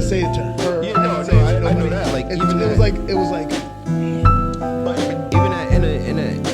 didn't say it to her. Yeah, I no, didn't say it to I know nobody. that. Like, it even was like. But even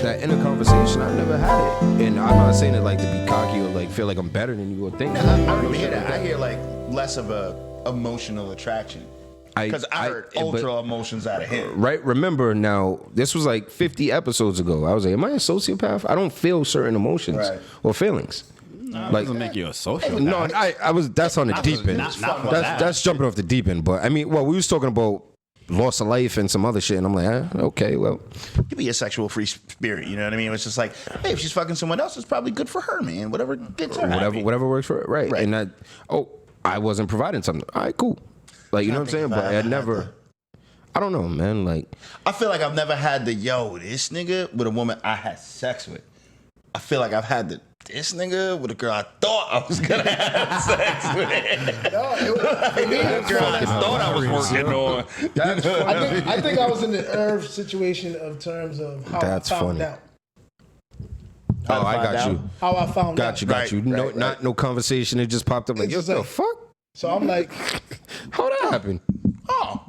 that inner conversation, I've never had it, and I'm not saying it like to be cocky or like feel like I'm better than you or think. I don't even hear that. I hear like less of a emotional attraction. Because I heard ultra emotions out of him. Right? Remember now, this was like 50 episodes ago. I was like, am I a sociopath? I don't feel certain emotions or feelings. No, like, doesn't make you a sociopath. No, I was. That's on the deep end. That's jumping off the deep end. But I mean, well, we was talking about loss of life and some other shit, and I'm like, okay, well, you be a sexual free spirit. You know what I mean? It's just like, hey, if she's fucking someone else, it's probably good for her, man. Whatever gets her happy. Whatever works for her, right? And that, I wasn't providing something. All right, cool. Like, you know what I'm saying? But I never. I don't know, man. Like, I feel like I've never had this nigga with a woman I had sex with. I feel like I've had this nigga with a girl I thought I was gonna have sex with. Girl I thought I was working on. I think I was in the Irv situation of terms of how I found out. Oh, I got you. How I found out. Got you. No conversation. It just popped up like, yo, what the fuck? So I'm like, how that happened? Oh,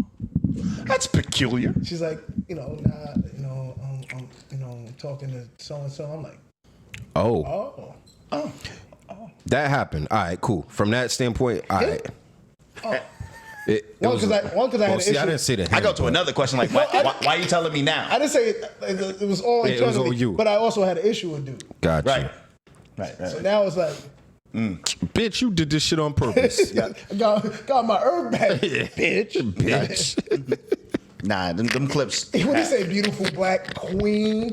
that's peculiar. She's like, I'm talking to so and so. I'm like, oh. That happened. All right, cool. From that standpoint, all right. One, because I had an issue. I didn't say that. I go to another question like, why are you telling me now? I didn't say it was all internally, but I also had an issue with dude. Gotcha. Right. So now it's like, bitch, you did this shit on purpose. I got my herb back, bitch. Nah, them clips. When you say beautiful black queen,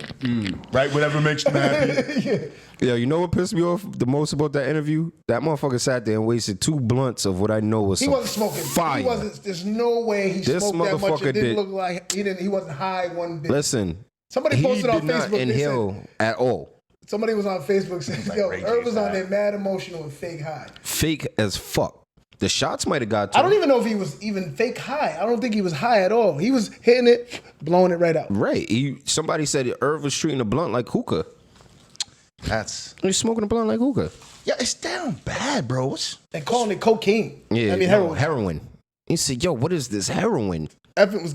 right? Whatever makes you happy. Yeah. Yo, you know what pissed me off the most about that interview? That motherfucker sat there and wasted 2 blunts of what I know was he wasn't smoking fire. He wasn't. There's no way he smoked that much. It didn't look like he wasn't high one bit. Listen, somebody posted on Facebook. He did not inhale at all. Somebody was on Facebook saying, "Yo, Irv was on there mad emotional and fake high." Fake as fuck. The shots might have got to him. I don't even know if he was even fake high. I don't think he was high at all. He was hitting it, blowing it right out. Right. Somebody said Irv was treating a blunt like hookah. He's smoking a blunt like hookah. Yeah, it's down bad, bro. And calling it cocaine. Yeah, I mean heroin. Heroin. He said, "Yo, what is this heroin?" FN was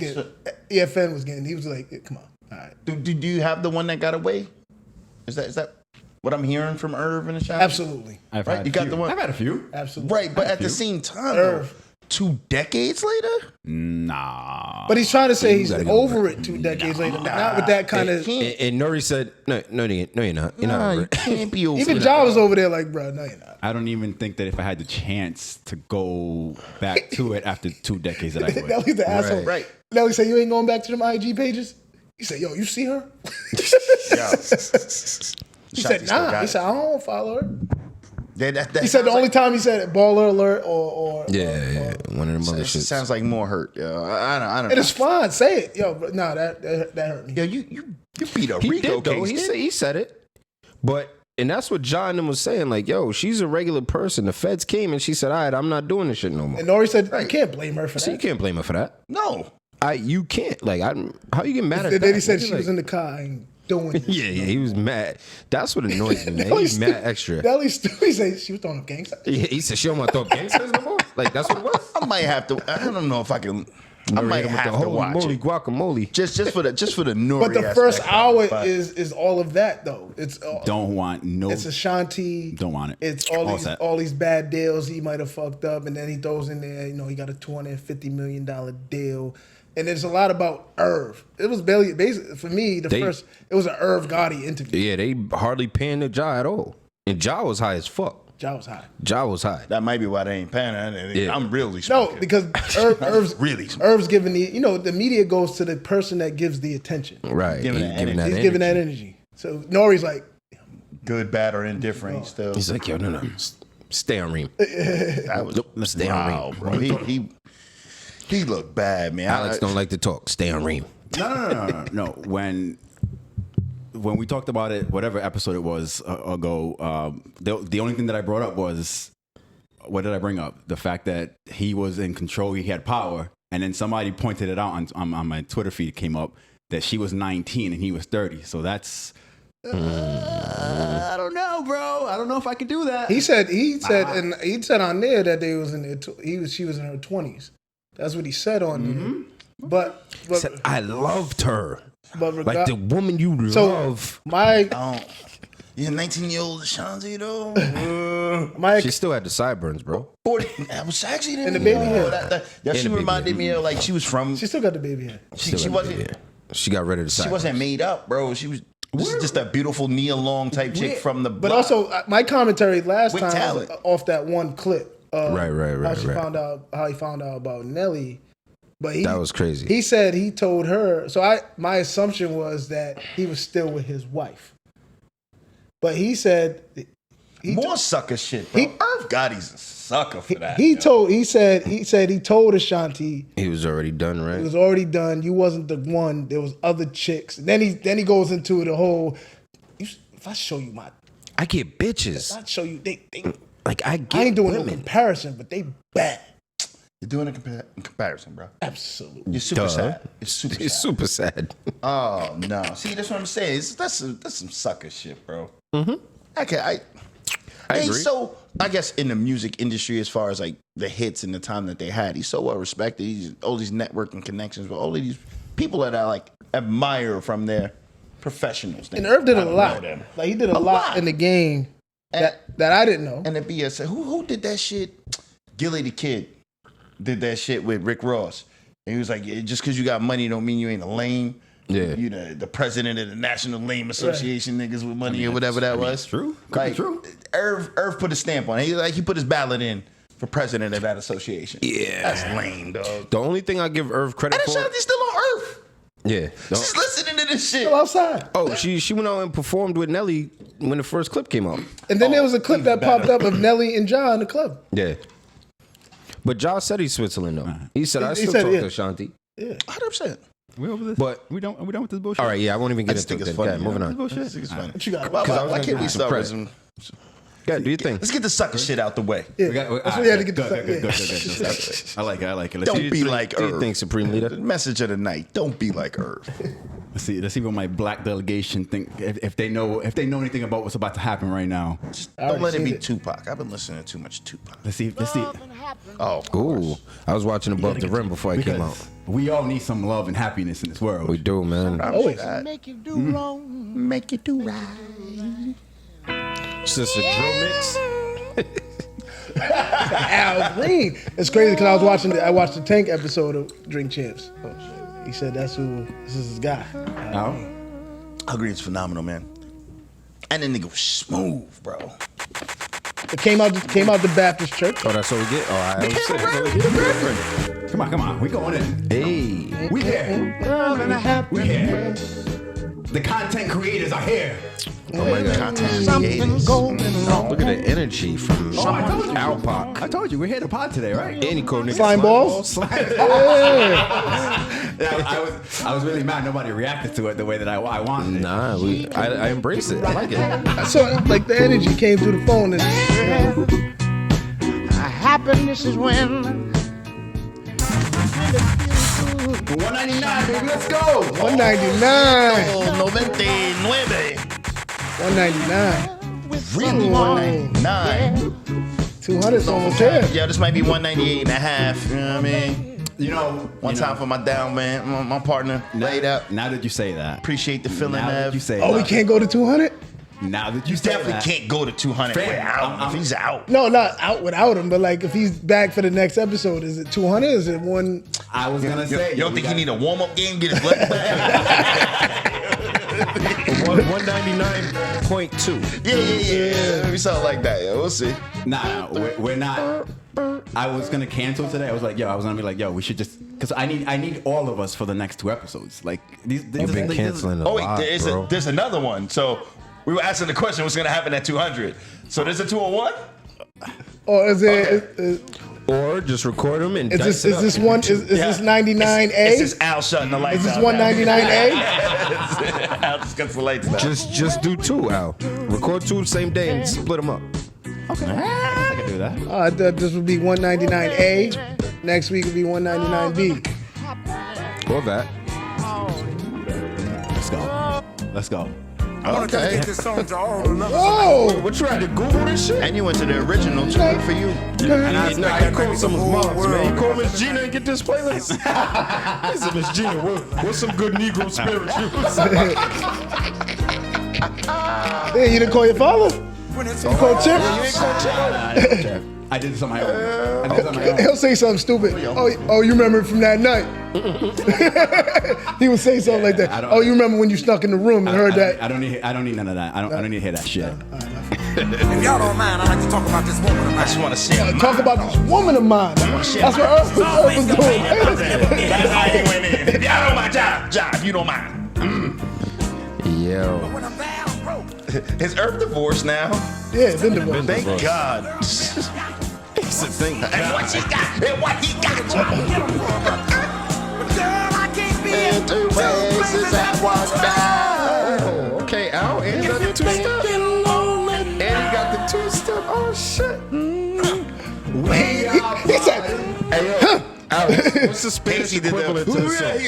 getting. He was like, "Come on, all right." Do you have the one that got away? Is that what I'm hearing from Irv in the shop? Absolutely. You got the one. I've had a few. Absolutely. Right, but at the same time, Irv, 2 decades later? Nah. But he's trying to say he's over it 2 decades later. Not with that kind of. And Nori said, "No, you're not. You're not over it. You can't be over Even it. John was over there like, bro, no, you're not. I don't even think that if I had the chance to go back to it after 2 decades that I would. Nelly's the asshole. Right. Nelly said, "You ain't going back to them IG pages?" He said, "Yo, you see her?" He said, "Nah." He said, "I don't follow her." He said the only time he said it, baller alert or one of them other shit. Sounds like more hurt. Yo, I don't know. And it's fine. Say it, yo. But nah, that hurt me. Yo, you beat a He Rico did though. case. He said it, and that's what John them was saying. Like, yo, she's a regular person. The feds came and she said, "All right, I'm not doing this shit no more." And Nori said, "You can't blame her for that." So you can't blame her for that. No, you can't. Like, how you get mad at that? Then he said she was in the car and doing this. Yeah, he was mad. That's what annoys me, man. He was mad extra. He said she was throwing up gangsters. Yeah, he said she don't want to throw up gangsters no more. Like, that's what it was. I might have to. I don't know if I can. I might have to watch moly, it. Guacamole. Just for the Nori. But the first hour is all of that though. It's don't want no. It's Ashanti. Don't want it. It's all these bad deals he might have fucked up, and then he throws in there. He got a $250 million deal. And there's a lot about Irv. It was basically for me it was an Irv Gotti interview. Yeah, they hardly paying the Ja at all, and Ja was high as fuck. Ja was high. Ja was high. That might be why they ain't paying her. Yeah. I'm really smoking. No, because Irv's really smoking. Irv's giving the media goes to the person that gives the attention. Right, He's He's giving that energy. So Nori's like, good, bad, or indifferent. He's like, yo, no, stay on Reem. That was Stay on Reem, bro. He looked bad, man. Alex don't like to talk. Stay on Reem. No. When we talked about it, whatever episode it was ago, the only thing that I brought up was, what did I bring up? The fact that he was in control, he had power, and then somebody pointed it out on my Twitter feed. Came up that she was 19 and he was 30. So that's. I don't know, bro. I don't know if I could do that. He said on there that they was in their she was in her 20s. That's what he said on there. But Said, I loved her. but Like the woman you so love. You're 19-year-old Ashanti though. my She still had the sideburns, bro. 40. That was sexy. And the baby hair. She the baby reminded me of like she was from. she still got the baby hair. She wasn't. She got rid of the She sideburns. wasn't made up, bro. She was. This is just a beautiful Nia Long type chick from the. But block. also, my commentary last With time talent. was off that one clip. Right. How he found out about Nelly. But That was crazy. He said he told her. So my assumption was that he was still with his wife. But he said more sucker shit, bro. Irv Gotti's a sucker for that. He said he told Ashanti He was already done, right? it was already done. You wasn't the one. There was other chicks. And then he goes into the whole. If I show you I get bitches. I show you they Like I get I ain't doing no women. comparison, but they bad. You're doing a comparison, bro. Absolutely. You're super sad. It's super sad. It's super sad. Oh no! See, that's what I'm saying. That's some sucker shit, bro. Mm-hmm. I agree. So I guess in the music industry, as far as like the hits and the time that they had, he's so well respected. He's all these networking connections with all of these people that I like admire from their professionals. And Irv did I a don't lot. know them. Like he did a lot in the game that I didn't know. And the BS, who did that shit? Gilly the Kid did that shit with Rick Ross. And he was like, just because you got money don't mean you ain't a lame. Yeah. You the president of the National Lame Association, niggas with money or whatever that was. True. Could Like, be true. Irv put a stamp on it. He put his ballot in for president of that association. Yeah. That's lame, dog. The only thing I give Irv credit And for. Ashanti's still on Earth. Yeah. She's listening to this shit. Still outside. Oh, she went out and performed with Nelly when the first clip came out. And then there was a clip that even popped up of Nelly and John in the club. Yeah. But Josh said he's Switzerland though. He said I He still said, talk yeah. to Ashanti. 100%. We over this? But- we done with this bullshit. All right, yeah, I won't even I get just into think it. it's Then. funny. Okay, moving you on. know? Bullshit. I think it's funny. What you got? Why can't we start with Present. some? Yeah, do your thing. Let's get the sucker shit out the way. Yeah. That's That's what we had to get the good. I like it. Let's Don't see, be like Do your Irv. thing, Supreme Leader. The message of the night. Don't be like Irv. let's see what my black delegation think. If they know anything about what's about to happen right now. Don't let it seen be it. Tupac. I've been listening to too much Tupac. Let's see. Oh, of course. Ooh, I was watching Above the Rim before I came out. We all need some love and happiness in this world. We do, man. Always. Make you do wrong, make you do right. Sister Drill Mix. Al Green. It's crazy because I watched the Tank episode of Drink Champs. He said this is his guy. Al? I agree, it's phenomenal, man. And then nigga was smooth, bro. It came out the Baptist church. Oh, that's what we get? Oh, I was saying. Come on. We going in. Hey. We here. We here. The content creators are here. Oh my God. Content creators. Look at the energy from Alpac. I told you we're here to pod today, right? Any code nigga. Slime balls. I was really mad. Nobody reacted to it the way that I wanted it. Nah, I embrace it. I like it. So like the energy came through the phone and Happiness is when 199, baby. Let's go. 199. Oh, 99. 199. Really 199. 200's almost there. Yo, this might be 198 and a half. You know what I mean? You know, One time for my down man, my partner laid up. Now that you say that, Appreciate the feeling, now that Ev. you say Oh, we that, can't go to 200? now that you You say definitely that, can't go to 200 Fam, without him. If he's out. No, not out without him, but like if he's back for the next episode, is it 200? Is it one? I was gonna You say, don't think he need a warm-up game, get his blood back? 199.2. Yeah. Something like that. Yeah, we'll see. Nah, we're not. I was gonna cancel today. I was gonna be like, yo, we should just, because I need all of us for the next 2 episodes. Like You've been canceling a Oh, wait, lot, bro. there's another one. So we were asking the question, what's going to happen at 200? So there's a 201? Or is it? Or just record them and Is dice this it up. this one? Is this 99A? It's just Al shutting the lights Is this out. 199A? Al just cuts the lights down. Just do 2, Al. Record 2 the same day and split them up. Okay, I can do that. I thought this would be 199A. Next week would be 199B. Or that. Let's go. Okay. Get this song to all the lovers. Whoa! What you had to Google this shit? And you went to the original too. Good for you. Nah, you call someone's moms, man. You call Miss Gina and get this playlist. He said, Miss Gina, what's some good Negro spirituals? Yeah, you didn't call your father? You call Chip? You ain't called Chip. I did this on my own. He'll say something stupid. Oh, you remember from that night? He would say something like that. Oh, you remember when you snuck in the room and heard that? I don't need none of that. I don't need to hear that shit. If y'all don't mind, I'd like to talk about this woman of mine. I just want to see him. Talk about this woman of mine. That's what Earth was doing. That's how he went in. If y'all don't mind, job, if you don't mind. Yo. When I'm down, broke. Is Earth divorced now? Yeah, been divorced. Thank God. And what he got? And what he got? Girl, I can't be In two places at one time. Oh, okay, Al. And he got the two-step. And he got the two-step. Oh, shit. He said, Hey, yo. Al, what's the Spanish Casey did equivalent to this song? that.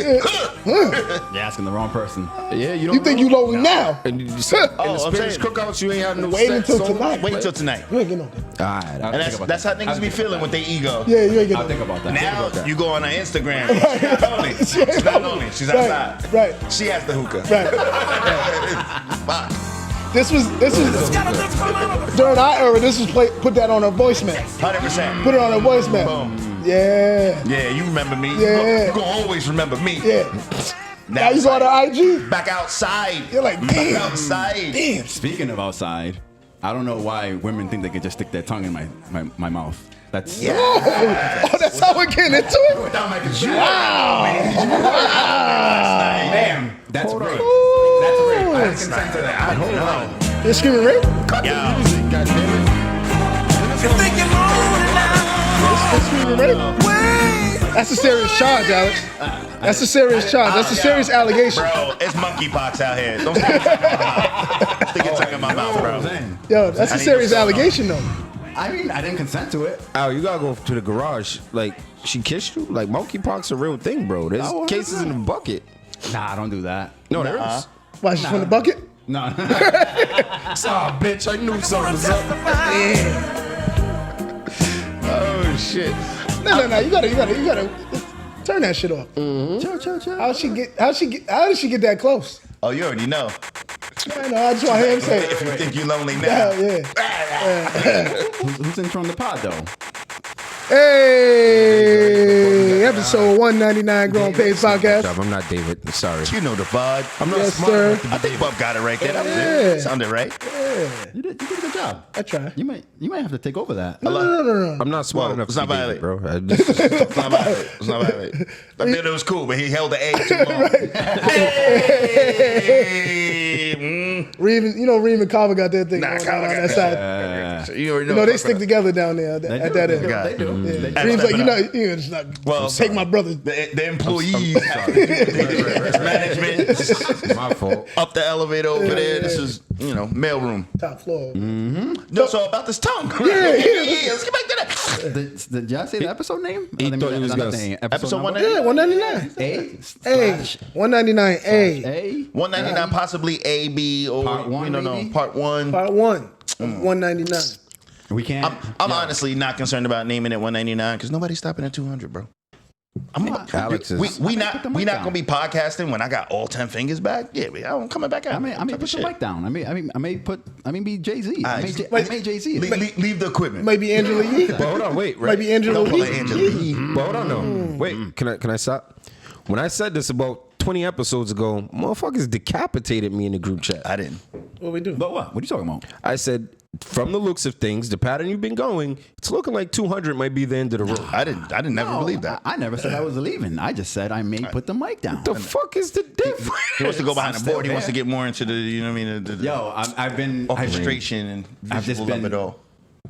You're asking the wrong person. Yeah, you think you lonely now? And you said, in the I'm Spanish saying- cookouts, you ain't had no Wait sex until song? tonight. Wait until tonight. You ain't get no. Alright, And that's how niggas be feeling with their ego. Yeah, you ain't get I'll no. think about that. Now you go on her Instagram. She's not lonely. She's not lonely. She's outside. Right. She has the hookah. Right. This was during our era. This was put that on her voicemail. 100%. Put it on her voicemail. Boom. Yeah. Yeah, you remember me. Yeah. You gonna always remember me. Yeah. Now you go to IG. Back outside. You're like, Back damn. outside. Damn. Speaking of outside, I don't know why women think they can just stick their tongue in my mouth. That's Oh, that's how we're getting into it. Damn, that's rape. That's rape. I didn't consent to that. Hold on. You're screaming rape? You're screaming rape? That's a serious charge, Alex. That's a serious charge. That's a serious allegation. Bro, it's monkeypox out here. Don't stick your tongue in my mouth, bro. Yo, that's a serious allegation, though. I mean, I didn't consent to it. Al, you gotta go to the garage. Like, she kissed you? Like, monkeypox a real thing, bro. There's Oh, cases in the bucket. Nah, I don't do that. No, there is. Why, she's from the bucket? No. Ah, bitch, I knew something was up. Oh, shit. No. You gotta turn that shit off. Chill. How did she get that close? Oh, you already know. I know. I just want to hear him say If it. you think you lonely now. Yeah. Who's in from the pod though? Hey, episode 199 Grown Pains Podcast. I'm not David. Sorry. You know the bud. I'm not Yes, smart sir. enough to be I think Bub got it right there. That was Yeah. it. Sounded right. You did a good job. I try. You might have to take over that. No. I'm not smart Well, enough it's to not be violent. David, bro. It's not violent. It's not violent. I thought it was cool, but he held the A too long. Hey, Reem and Carver got their thing Nah, going Carver on got that that. side. So you already You know, they stick together down there at that end. They do. Yeah. Reem's like, it's not. Well, take my brother. The employees have to do it. Management. My fault. Up the elevator over there. This is, mailroom. Top floor. No, so about this tongue. Yeah. Let's get back to that. Did y'all say the episode name? He thought he was gonna say Episode number? 199. Yeah, 199. A. 199A. A. 199, possibly A, B, or Part one, we don't know. maybe? Part 1. Part 1. 199. We can't. I'm honestly not concerned about naming it 199 because nobody's stopping at 200, bro. Alex is. We not gonna be podcasting when I got all 10 fingers back. Yeah, I'm coming back out. I may put the mic down. I may be Jay-Z. I Alright. may Jay-Z. Leave the equipment. Maybe Angela Yee. But hold on, wait. Maybe Angela Don't call Yee. it Angela Yee. But hold on, no. Wait, can I stop? When I said this about 20 episodes ago, motherfuckers decapitated me in the group chat. I didn't. What we do? But what? What are you talking about? I said, from the looks of things, the pattern you've been going, it's looking like 200 might be the end of the road. I didn't never believe that. I never said I was leaving. I just said I may put the mic down. The fuck is the difference? He wants to go behind I'm the board. still He wants to there. get more into the, you know what I mean? The Yo, I've been orchestration and I've just visual of been it all.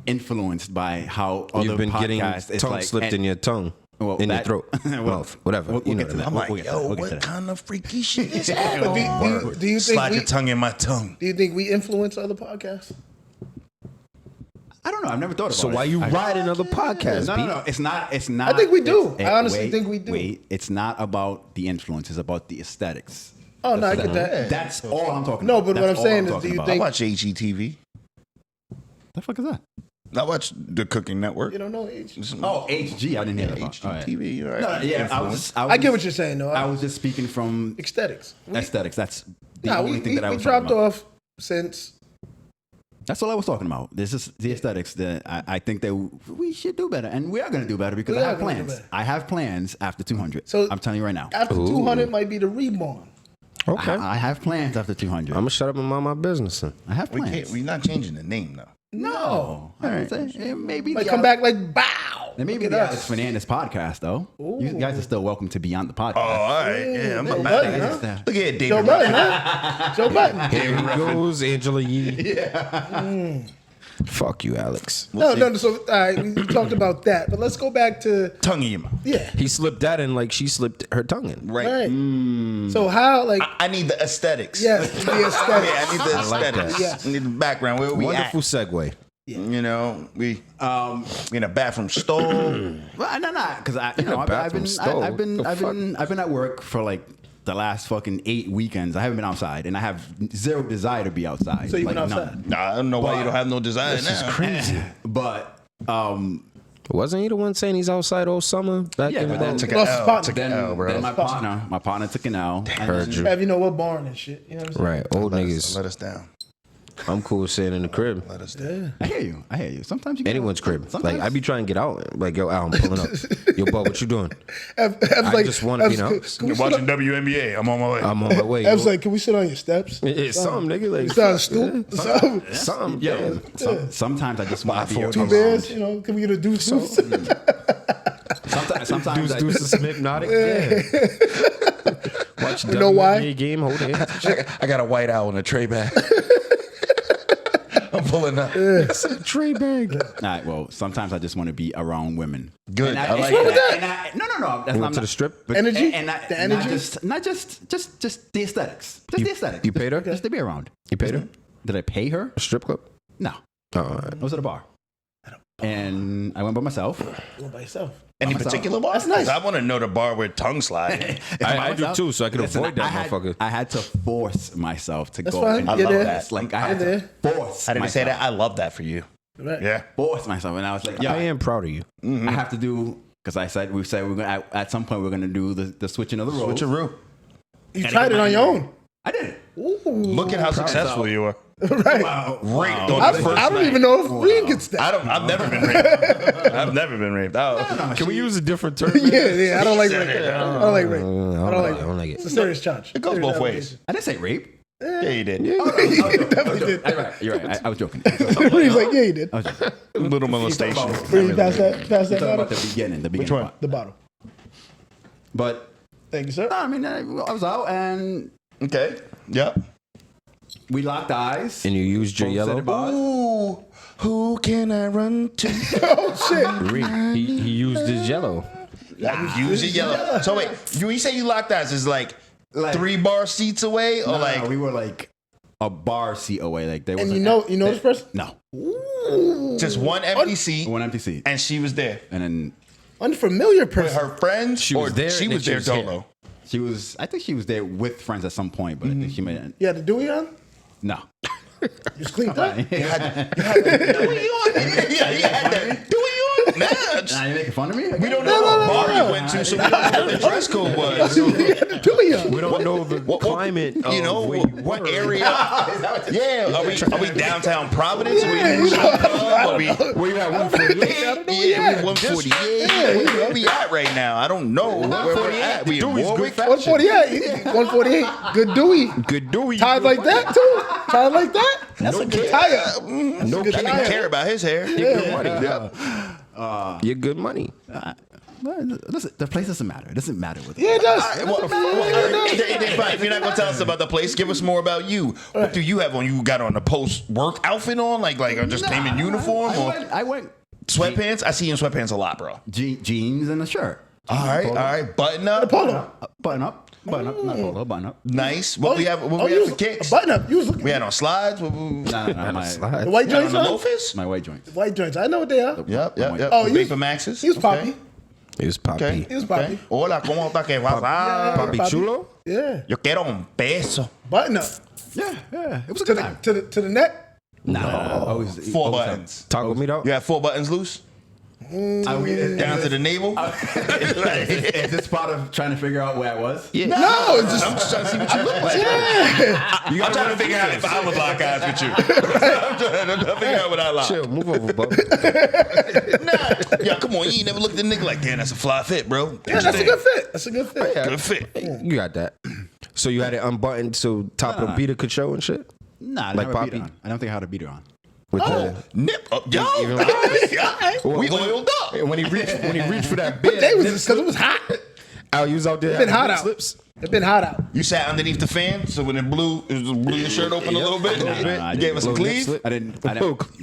influenced by how other You've been getting podcasts. It's tongue like, slipped in your tongue, well, in your that- throat, well, mouth, whatever. we'll you know get to what I that. mean. I'm like, We'll get to that. We'll get to what that. kind of freaky shit is But happening? do you think Slide your tongue in my tongue. Do you think we influence other podcasts? I don't know. I've never thought about it. So why you riding other podcasts? No. It's not. I think we do. I honestly think we do. Wait. It's not about the influence. It's about the aesthetics. Oh no, I get that. That's all I'm talking No, about. but what That's I'm saying all is, do you talking I think- watch HGTV. the fuck is that? I watch the Cooking Network. You don't know age. Oh, HG. I didn't hear that. part. All right. HGTV. You know, No, yeah, I get what you're saying, though. I was just speaking from Aesthetics. aesthetics. That's the Nah, only we thing that I was dropped talking about. off since. That's all I was talking about. This is the aesthetics that I think that we should do better, and we are going to do better because We I are have gonna do plans. better. I have plans after 200. So I'm telling you right now. After 200 might be the reborn. Okay. I have plans after 200. I'm gonna shut up and mind my business. Then. I have we plans. can't. We're not changing the name though. No. All right. It may be Might the come Alex- back like bow. It may be Look the at Alex us. Fernandez podcast, though. You guys are still welcome to be on the podcast. Oh, all right. Yeah, I'm Joe a Budden, bad. huh? Look at David. Joe Budden, huh? Joe Budden. Here he goes, Angela Yee. Fuck you, Alex. No. So, all right, we talked about that, but let's go back to Tongue in your mouth. yeah. He slipped that in like she slipped her tongue in. Right. Right. So how like I need the aesthetics. yes, the Yeah, aesthetic. I need the I like aesthetics. that. Yes. I need the background. Where we Wonderful at? segue. You know, we in a bathroom stall. Well, no, because I've been bathroom stall. I've been The I've fuck? been I've been at work for like the last fucking 8 weekends. I haven't been outside, and I have zero desire to be outside. So you like, went outside? none. Nah, I don't know why you don't have no desire now. Crazy. But Wasn't he the one saying he's outside all summer back Yeah, in but the then- Took an Lost his L. partner. Took an then, L, bro. then my partner took an L. Heard you. Have you know what barn and shit? You know what I'm saying? Right, old Let niggas. us down. I'm cool sitting in the crib. Let us down. I hear you. Sometimes you Anyone's crib. Sometimes, Like I be trying to get out. Like yo, Al, I'm pulling up. Yo, Bo, what you doing? I just wanna be in the house. Can we sit on, WNBA. I'm on my way. I'm on my way. Ev's yo. like, can we sit on your steps? It's something, nigga. Like Sit on a stool? Something. something. Yeah. Yeah. Sometimes I just want to be Two Two around. beers, you know, can we get a deuce? Sometimes I Deuce some hypnotic. Yeah. Watch You know why? WNBA game. Hold it. I got a white owl in a tray bag. I'm pulling up. It's a tray bag. All right, well, sometimes I just want to be around women. Good. And I like wrong with that. that? No. That's You not went to the strip? but- Energy? And The energy? Not just the aesthetics. Just the aesthetics. you paid her? Just to be around. You paid her? Did I pay her? A strip club? No. Oh, all right. I was at a bar. And I went by myself. Go by yourself. Any particular bar? That's nice. I want to know the bar where tongue slide. I do too, so I can avoid that motherfucker. I had to force myself to That's go. fine. And I You're love there. that. Like I had You're to force. I didn't say myself. that. I love that for you. Right. Yeah. Force myself, and I was like, yeah, I am proud of you. I have to do because we said we're gonna at some point we're gonna do the switching of the roles. Switcheroo. You tried it on your own. I did it. Look at how successful you are. Right. Raped on the first I don't night. even know if Reed gets that. I've never been raped. I've never been raped. Can we use a different term? Yeah, I don't like said rape. it. I don't like rape. I I don't like it. It's a serious charge. It goes Serious both ways. I didn't say rape. Yeah, you did. You're right. I was joking. Reed's like, yeah, you did. I was joking. Little molestation. Reed, pass that Talking bottle. about the beginning. Which one? part. The bottle. But Thank you, sir. no, I mean, I was out and Okay. Yep. we locked eyes. And you used your Both yellow? said it, but- Ooh, who can I run to? Oh, shit. He used his yellow. Use your yellow. So wait, you say you locked eyes is like 3 bar seats away, or No, like we were like a bar seat away. Like there was And you know this person? No, just one empty seat, one empty seat, and she was there and then Unfamiliar with person. her friends, She was or there she and was then there she was here. dolo. she was. I think she was there with friends at some point, but I think she made You had the Dewey on? no. You just cleaned up? You had yeah, you had that. Do we on? Nah, Nah, you making fun of me? we don't know what bar you went to, so we don't know what the dress code was. You had the Dewey on. We don't know the climate of You know where what were. area? Yeah, are we downtown Providence? Are we in the club? Are we? Where you at 148? Yeah, we 148. Where we at right now? I don't know where we're at. We in Dewey's good Warwick? fashion. 148. 148. Good Dewey. Good Dewey. Tied like that, too? Tied like that? That's a good tie up. No, a good I tie didn't up. care about his hair. You're good money. Listen, the place doesn't matter. It doesn't matter with Yeah, it does. If you're not gonna tell us about the place, give us more about you. What do you have on? You got on a post work outfit on, like I just came in uniform or I went sweatpants? I see you in sweatpants a lot, bro. jeans and a shirt. All right, button up, Polo. Button up, not polo, button up. nice. What we have? What Oh, we you have was for kicks? a button up. You was looking We had on slides. No, my the white On joints the on? loafers. my white joints. White joints. I know what they are. Yep. Oh, you Vapor Maxes. He was Okay. poppy. It was Papi. Okay. It was Papi. Hola, ¿cómo está? ¿Qué pasa? Yeah. Papi Papi. Chulo? Yeah. Yo quiero un peso. Button up. Yeah. It was a To good the, time. to the neck. No. Always, Four always buttons. Talk me though. You had 4 buttons loose? Down to the navel? Is this part of trying to figure out where I was? Yeah. No, it's just I'm just trying to see what you look like. yeah. I'm trying to figure out if I would lock eyes with you. I'm trying to figure out what I lock. Chill, move over, bub. Nah. Yeah, come on. You ain't never looked at a nigga like, damn, that's a fly fit, bro. Yeah, that's a good fit. That's a good fit. Good fit. You got that. So you had it unbuttoned so top of the beater could show and shit? Nah, I Like never beat Poppy? her on. I don't think I had a beater on. With Nip up. Yo, Even- all right. We oiled up. when he reached for that bit, They was just because it was hot. Al, you was out there. It's been having hot nip out. slips. It's been hot out. You sat underneath the fan, so when it blew your shirt open a little bit. I You gave us some Little nip cleave. slip. I didn't.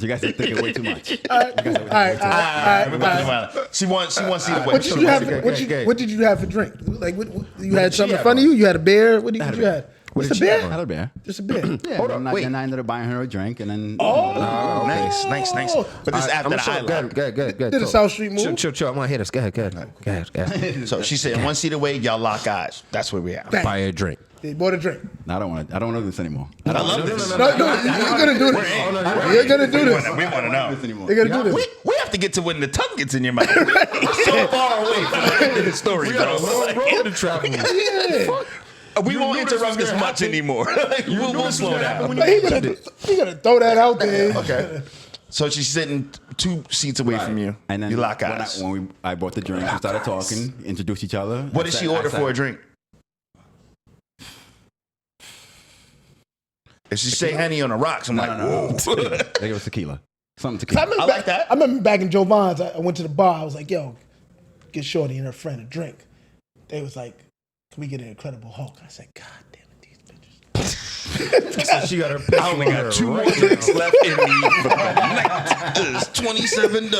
You guys are thinking way too much. All right. All right. We about to find out. She wants to see the What did you have? What did you have for drink? Like, what you had something in front of you? You had a beer. What did you have? What's a did she beer? have? I had a beer. Just a beer. Yeah, Hold on, wait. Then I ended up buying her a drink, and then Nice. But this is after the highlight. Good. Did a South Street move? Chill. I'm gonna hit us. Go ahead. So she said, 1 seat away, y'all lock eyes. That's where we at. Bang. Buy a drink. They bought a drink. I don't want to do this anymore. I love this. No, you're gonna do this. You're gonna do this. We want to know. This anymore. You're gonna do this. We have to get to when the tongue gets in your mouth. We're so far away from the end of the story, bro. Road to travel. Yeah. We won't interrupt this much anymore. We'll slow down. Like, he gonna throw that out there. Okay. So she's sitting 2 seats away from you. And then you lock when eyes. I bought the drink, we started talking, introduced each other. What did she order for a drink? If she say honey on the rocks, I'm like, No. whoa. I think it was tequila. Something I tequila. remember like that. I remember back in Joe Vaughn's, I went to the bar. I was like, yo, get Shorty and her friend a drink. They was like, can we get an Incredible Hulk? I said, God damn it, these bitches. She got her. I only got 2 more drinks left in me for the night. It's $27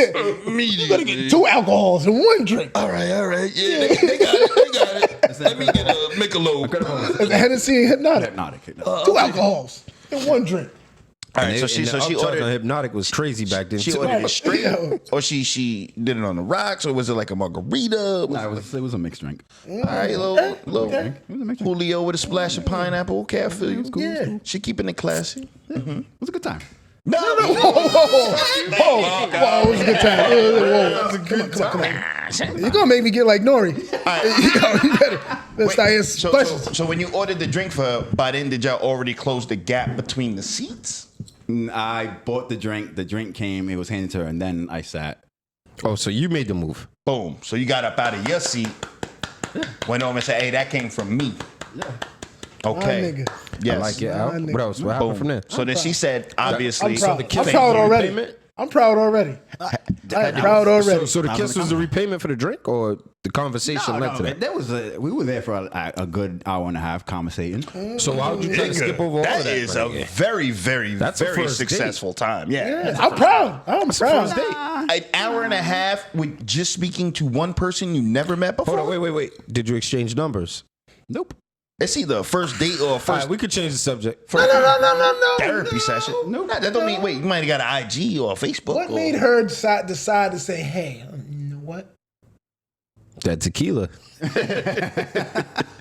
You immediately. gotta get 2 alcohols in 1 drink. All right. Yeah, they got it. Let me get a Michelob. It's a Hennessy and Hypnotic. Hypnotic. 2 alcohols in 1 drink. All right, so she ordered. Hypnotic was crazy back then. She too. ordered it straight, Yo. or she did it on the rocks, or was it like a margarita? No, it was a mixed drink. All right, little Okay. It was a mixed drink. Julio with a splash of pineapple. Okay, I feel you. Yeah. She keeping it classy. It was a good time. Whoa, it was a good time. Whoa. Come on. You're gonna make me get like Nori. You better start answering questions. So when you ordered the drink for her, by then did y'all already close the gap between the seats? I bought the drink. The drink came. It was handed to her, and then I sat. Oh, so you made the move. Boom. So you got up out of your seat, went over and said, "Hey, that came from me." Okay. My nigga. Yes. I like it. Al. nigga. What else? What happened from there? So then she said, obviously, I'm proud. kiss I'm proud was already. repayment? I'm proud already. I'm proud already. So the kiss was the repayment for the drink, or the conversation led to that? We were there for a good hour and a half conversating. So why would you try to skip over all of that that? is right? a very, very, That's a very first date. successful time. Yeah. Yeah, I'm proud. I'm proud. An hour and a half with just speaking to one person you never met before. Hold on, wait. Did you exchange numbers? Nope. It's either a first date or a All first right, we could change the subject. No. therapy session. No, that don't mean. Wait, you might have got an IG or a Facebook. What or, made her decide to say, hey, you know what? That tequila.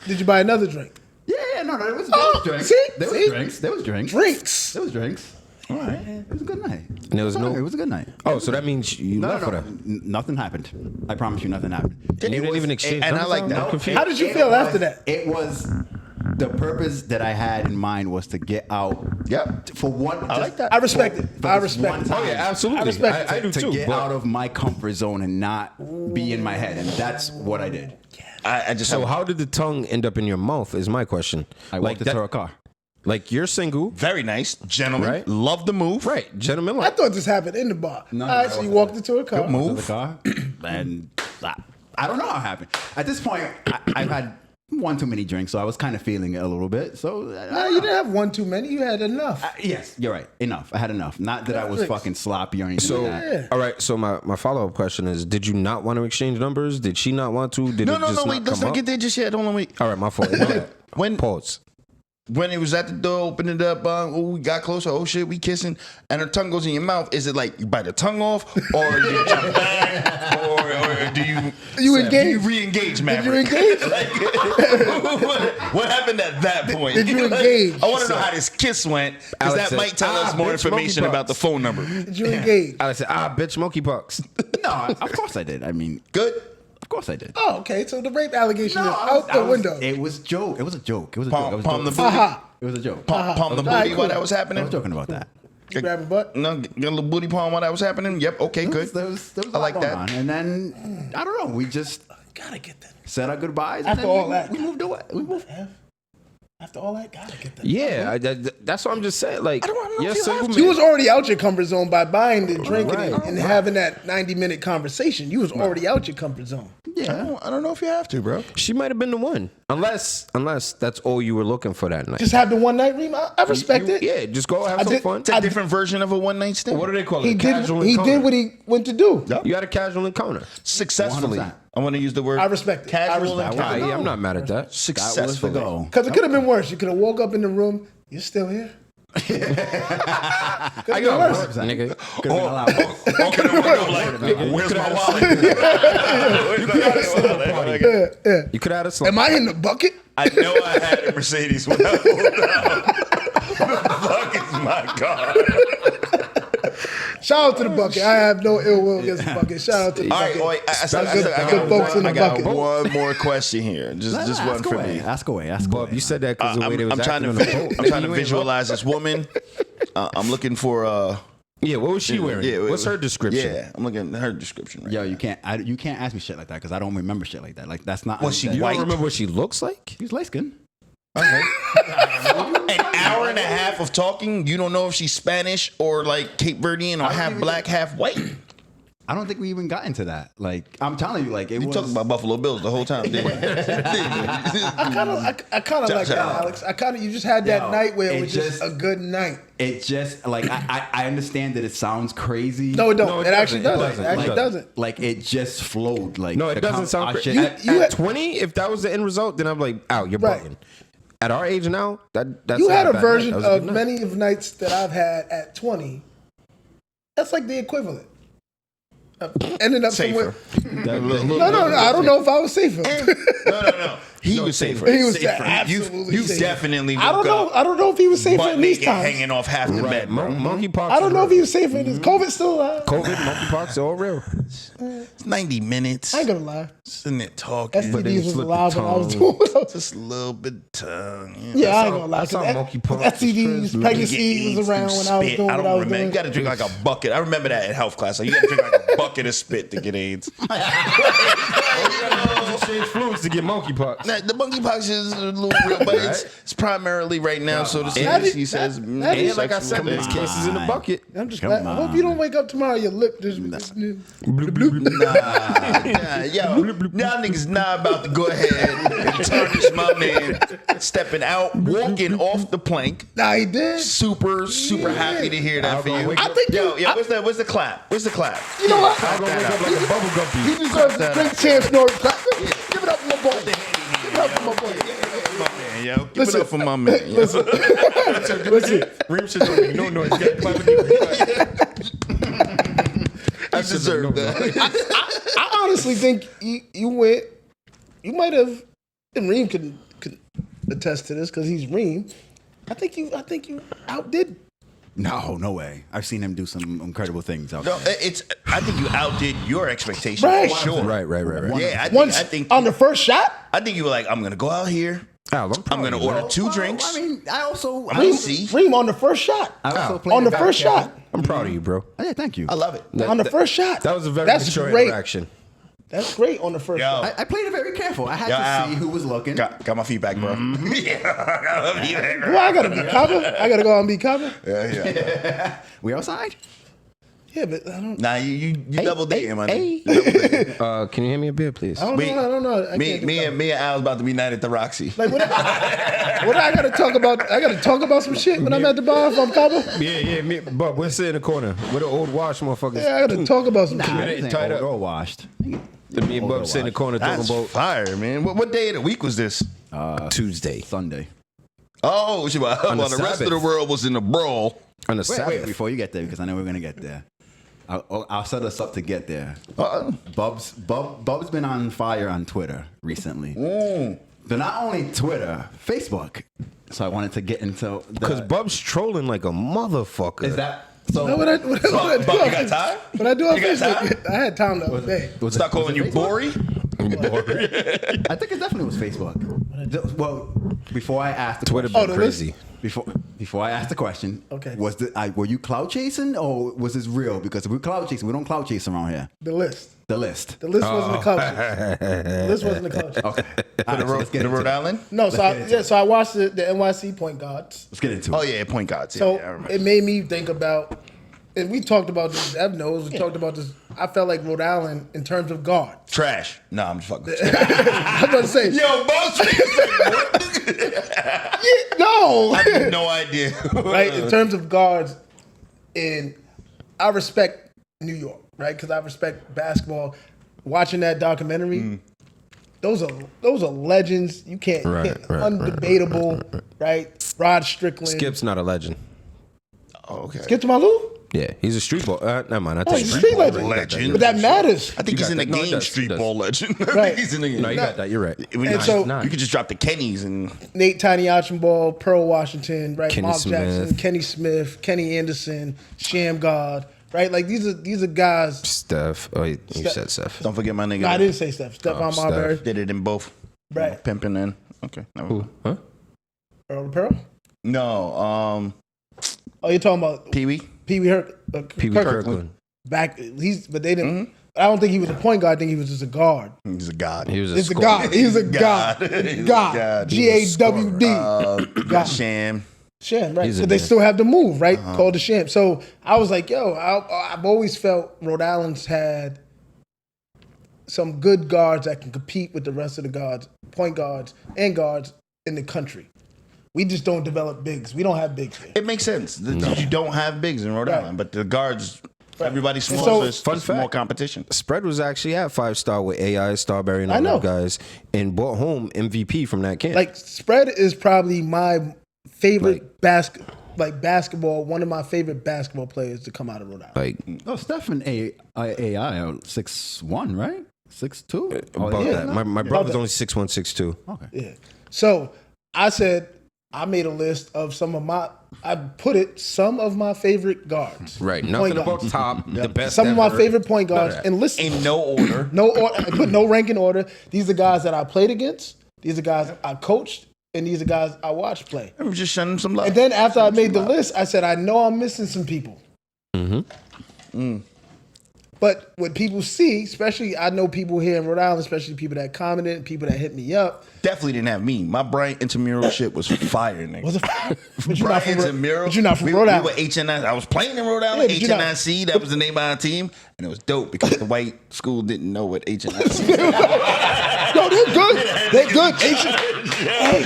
Did you buy another drink? Yeah, no, there was drinks. see? There was See? drinks. There was drinks. Drinks. There was drinks. All right. It was a good night. And there was no. It was a good night. Oh, so that means you left with her. Nothing happened. I promise you, nothing happened. You didn't even exchange and I numbers? like that. I'm confused. How did you feel after that? It was the purpose that I had in mind was to get out. Yep. For one, I like that. I respect it. for I this respect one it. time. Oh yeah, absolutely. I respect I do to too. get but- out of my comfort zone and not be in my head, and that's what I did. I just So how did the tongue end up in your mouth? Is my question. I like walked into her car. Like you're single, very nice, gentlemen. Right. Love the move. right? Gentlemen, I like thought this happened in the bar. No, All right, no, so you no. walked into a car. Good move. To the car, and I don't know how it happened. At this point, I've had one too many drinks, so I was kind of feeling it a little bit. So No, you didn't have one too many. You had enough. yes, you're right. Enough. I had enough. Not that I was Drinks. fucking sloppy or anything so. like that. Yeah. All right. So my follow up question is: did you not want to exchange numbers? Did she not want to? Did No, it no, just no. Wait, not let's come not up? get there just yet. Hold on, wait. All right, my fault. When Pause. when it was at the door, opened it up, we got closer. Oh shit, we kissing, and her tongue goes in your mouth. Is it like you bite the tongue off, or you jump back, or do you You engaged? You re-engaged, Did you Maverick. engage? What happened at that point? Did you engage? I want to know how this kiss went, because Alex that said, might tell us more bitch, information monkeypox. about the phone number. Did you engage? I said, bitch, monkeypox. No, of course I did. I mean, Good. of course I did. Oh, okay. So the rape allegation is I was- out the window. It was joke. It was a joke. It was a Palm- joke. It was a palm joke. the booty. Haha. It was a joke. Palm the All right, booty cool. while that was I happening. was joking about that. You grab a butt? No, get a little booty palm while that was happening. Yep. Okay. Good. There was I a lot like going that. on. And then I don't know. We just Gotta get that. said our goodbyes. After and then all that. we moved away. We moved. After all that, gotta get that. Yeah, that's what I'm just saying. Like, don't know you're if you single have man. You was already out your comfort zone by buying the drink Right. and having that 90-minute conversation. You was already out your comfort zone. Yeah. I don't know if you have to, bro. She might have been the one, unless that's all you were looking for that night. Just have the one night Reem. I respect it. Yeah, just go have I some did- fun. It's a different version of a one night stand. What do they call it? He did. Casual He encounter. did what he went to do. Yep. You had a casual encounter. Successfully. 100%. I want to use the word. I respect it. I Casual respect it. encounter. Yeah, I'm not mad at that. That was the Successfully. goal. Because it could have been worse. You could have woke up in the room. You're still here. I been got worse. worse, nigga. Could have been allowed. Walking around the window like, where's my wallet? You could have had a slump. Am I in the bucket? I know I had a Mercedes when I pulled out. The fuck is my car? Shout out to the bucket. I have no ill will against the bucket. Shout out to the All right, bucket. wait. Good folks in the I got bucket. one more question here. Just one ask for away. me. Ask away. Ask Bob, away. you said that because the way they was I'm trying acting to on the boat. I'm trying to You ain't visualize this woman. I'm looking for Yeah, what was she wearing? yeah, What's her description? Yeah, I'm looking at her description right Yo, now. you can't ask me shit like that because I don't remember shit like that. Like that's not. Was she You white? don't remember what she looks like? He's light skinned. An hour and a half of talking, you don't know if she's Spanish or like Cape Verdean or half black, half white. I don't think we even got into that. Like I'm telling you, like it You was. talking about Buffalo Bills the whole time, didn't you? I kind of like that, Alex. You just had that Yo, night where it it was just just- a good night. It just like I understand that it sounds crazy. No, it don't. No, it it actually doesn't. doesn't. It It actually doesn't. doesn't. Like it just flowed. Like No, it the doesn't sound our crazy. shit- You At had- 20, if that was the end result, then I'm like, out, you're Right. bugging. At our age now, that's You not had a bad version night. That was a of good night. many of nights that I've had at 20. That's like the equivalent. Ended up Safer. somewhere. No. I don't know if I was safer. No. He was safer. He was safer. absolutely You safer. definitely I don't woke know. up I don't know if he was safer butt in these naked times. hanging off half the bed, bro. Monkeypox. I don't is know if real. he was safer in this. COVID still alive. COVID, monkeypox, all real. It's 90 minutes. I ain't gonna lie. Sitting there talking. STDs was slip alive the when I was tongue. doing it. Just a little bit of tongue. Yeah, I ain't gonna lie. I saw monkeypox. STDs, pregnancy was around when I was doing I what don't I was remember. doing. You gotta drink like a bucket. I remember that in health class. Like, you gotta drink like a bucket of spit to get AIDS. Exchange fluids to get monkeypox. Now, the monkeypox is a little real, but it's primarily right now. So the CDC says, And And like I said, there's sexual- cases in the bucket. I'm just Come glad. I on. hope you don't wake up tomorrow. Your lip just. Nah, yo, y'all niggas not about to go ahead and tarnish my man stepping out, walking off the plank. Nah, he did. Super happy to hear that for you. I think Yo, you- where's the clap? Where's the clap? You know what? I'm gonna wake up like a bubble guppy. He deserves a great chance, North. Give it up for my boy. Give it up for my boy. Man, yo, give Listen. it up for my man. Yo. Listen, Reem should make no noise. You gotta clap it. I deserve that. I honestly think you went. You might have, and Reem can attest to this because he's Reem. I think you outdid. No way. I've seen him do some incredible things out No, there. I think you outdid your expectations Right. for sure. Right. Yeah, Once I think on the first shot, I think you were like, I'm gonna go out here. Al, I'm gonna order two drinks. I mean, I also. I'm gonna see. Reem on the first shot. I also played On the it back first careful. shot. I'm proud of you, bro. Oh, yeah, thank you. I love it. On the first shot. That was a very That's mature great. interaction. That's great on the first Yo. shot. I played it very careful. I had Yo, to Al. see who was looking. Got my feedback, bro. Yeah, got my feedback, bro. Well, I gotta be cover. I gotta go out and be cover. Yeah. We outside? Yeah, but I don't. Nah, you double dating, man. Can you hand me a beer, please? I don't know. I Me can't do and Al's about to be night at the Roxy. Like what I gotta talk about? I gotta talk about some shit when I'm at the bar if I'm cover. Yeah, me, Bub, we'll sit in the corner. We're the old wash motherfuckers. Yeah, I gotta talk about some Nah, shit. this ain't tied old up. or washed. Me and Bub sit in the corner That's talking fire, man. What day of the week was this? about Tuesday. Sunday. Oh, On while the the rest of the Sabbath. world was in the brawl. On the Sabbath. Wait, before you get there, because I know we're going to get there. I'll set us up to get there. Bub's been on fire on Twitter recently. But not only Twitter, Facebook. So I wanted to get into Because Bub's trolling like a motherfucker. Is that so? What I do you got time? What I do on You got Facebook, I had time the other day. Stop calling you Bori. I think it definitely was Facebook. Well, before I asked the Twitter question, been crazy. Before I asked the question, Okay. Were you cloud chasing or was this real? Because if we're cloud chasing, we don't cloud chase around here. The list. The list. The list wasn't the culture. The list wasn't the culture. Okay. All right, so let's get The into Rhode it. Island? No, so I watched the NYC point guards. Let's get into it. Oh, yeah, point guards. Yeah, So yeah, I remember. it made me think about, and we talked about this. Ev knows we talked about this. I felt like Rhode Island in terms of guard. Trash. No, I'm just fucking with you. I was about to say, Yo, boss. no, I have no idea. right? In terms of guards, and I respect New York, right? Because I respect basketball. Watching that documentary, those are legends. You can't, undebatable, right? Rod Strickland, Skip's not a legend. Oh, okay. Skip to Malou. Yeah, he's a street ball. Never mind. I Oh, take he's a it street back. legend. Legend. But that matters. I think he's in the got that. No, he game does. He street does. ball legend. I Right. think he's in the game. No, you got that. You're right. And so- you could just drop the Kennys and Nate Tiny Archibald, Pearl Washington, right? Kenny Mark Smith. Jackson, Kenny Smith, Kenny Anderson, Sham God, right? Like these are guys. Steph. Oh, you said Steph. don't forget my nigga. No, I didn't say Steph. Stephon Steph. Marbury, Did it in both. Right. Pimping in. Okay. Who? Huh? Earl the Pearl. No. Oh, you're talking about Pee Wee. Pee Wee Pee Wee Kirkland. Back, but they didn't. I don't think he was a point guard. I think he was just a guard. He's a god. He was a He's a scorer. god. He's a god. He's a God. god. GAWD. God. Sham. Sham, right? He's a So they man. still have the move, right? Called the Sham. So I was like, yo, I've always felt Rhode Island's had some good guards that can compete with the rest of the guards, point guards and guards in the country. We just don't develop bigs. We don't have bigs here. It makes sense. You don't have bigs in Rhode Right. Island, but the guards, everybody's small, So- so it's Fun it's fact. more competition. Spread was actually at 5-star with AI, Starberry, and I all know. those guys, and brought home MVP from that camp. Like Spread is probably my favorite Like- basketball. One of my favorite basketball players to come out of Rhode Island. like Oh, Stephen AI are 6'1", right? 6'2"? about yeah. that. My brother's that. only 6'1", 6'2". Okay. Yeah. So I said I made a list of some of my favorite guards. Right. Point Nothing guards. about top, the best. Some of my ever. favorite point guards. None of that. And listen, In no order. no order. I put no rank in order. These are guys that I played against. These are guys I coached, and these are guys I watched play. I'm just showing them some love. And then after I made the list, I said I know I'm missing some people. But what people see, especially I know people here in Rhode Island, especially people that commented, people that hit me up. Definitely didn't have me. My Brian intramural shit was fire, nigga. Was it? But you're not Brian from, intramural. but you're not from we, Rhode we Island. were HNI. I was playing in Rhode Island. Yeah, but you're not- HNIC, that was the name of our team. And it was dope because the white school didn't know what HNIC No, they're good. They're good.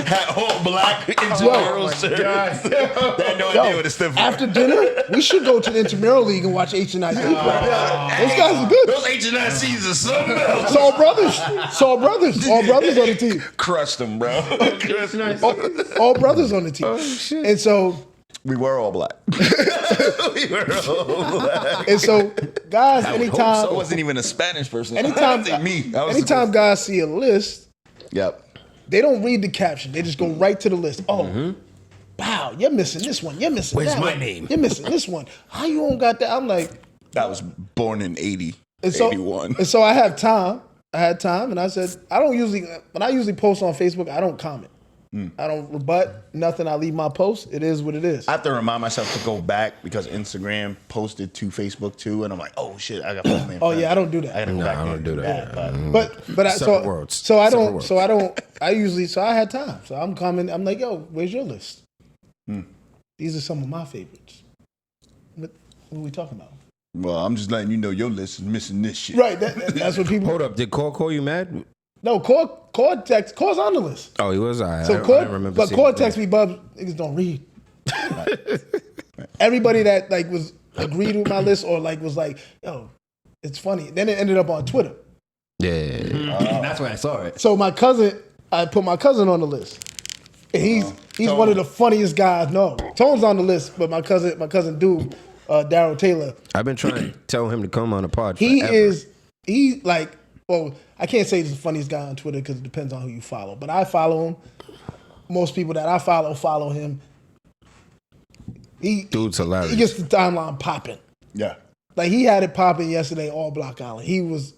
had all black intramural shirts. They had no idea what it stood for. After dinner, we should go to the intramural league and watch HNIC. Those guys are good. Those HNICs are something else. It's all brothers. It's all brothers. All brothers on the team. Crushed them, bro. All brothers on the team. And so, We were all black. We were all black. and so, guys, I anytime, wasn't even a Spanish person. anytime, I think me. I was anytime supposed- guys see a list, Yep. they don't read the caption. They just go right to the list. Oh, wow, you're missing this one. You're missing Where's that my one. name? You're missing this one. How you don't got that? I'm like, I was born in 80. and so, 81. and so I have time. I had time, and I said, when I usually post on Facebook, I don't comment. I don't rebut nothing. I leave my post. It is what it is. I have to remind myself to go back because Instagram posted to Facebook too, and I'm like, oh shit, I got family. and Oh friends. yeah, I don't do that. I gotta go No, back I there don't and do that. But I, Separate so worlds. so I Separate don't worlds. so I don't I usually so I had time. So I'm coming. I'm like, yo, where's your list? These are some of my favorites. What are we talking about? Well, I'm just letting you know your list is missing this shit. Right. That's what people. Hold up. Did call you mad? No, Core Cortex on the list. Oh, he was. I So didn't remember. but seeing Cortex it. me, Bubs, niggas don't read. Everybody that like was agreed with my list or like was like, yo, it's funny. Then it ended up on Twitter. Yeah. That's why I saw it. So my cousin, I put my cousin on the list. And he's one of the funniest guys. No, Tone's on the list, but my cousin Dude, Daryl Taylor. I've been trying to tell him to come on the pod. He forever. is, well, I can't say he's the funniest guy on Twitter because it depends on who you follow. But I follow him. Most people that I follow him. Dude's hilarious. He gets the timeline popping. Yeah. Like he had it popping yesterday, all Block Island. He was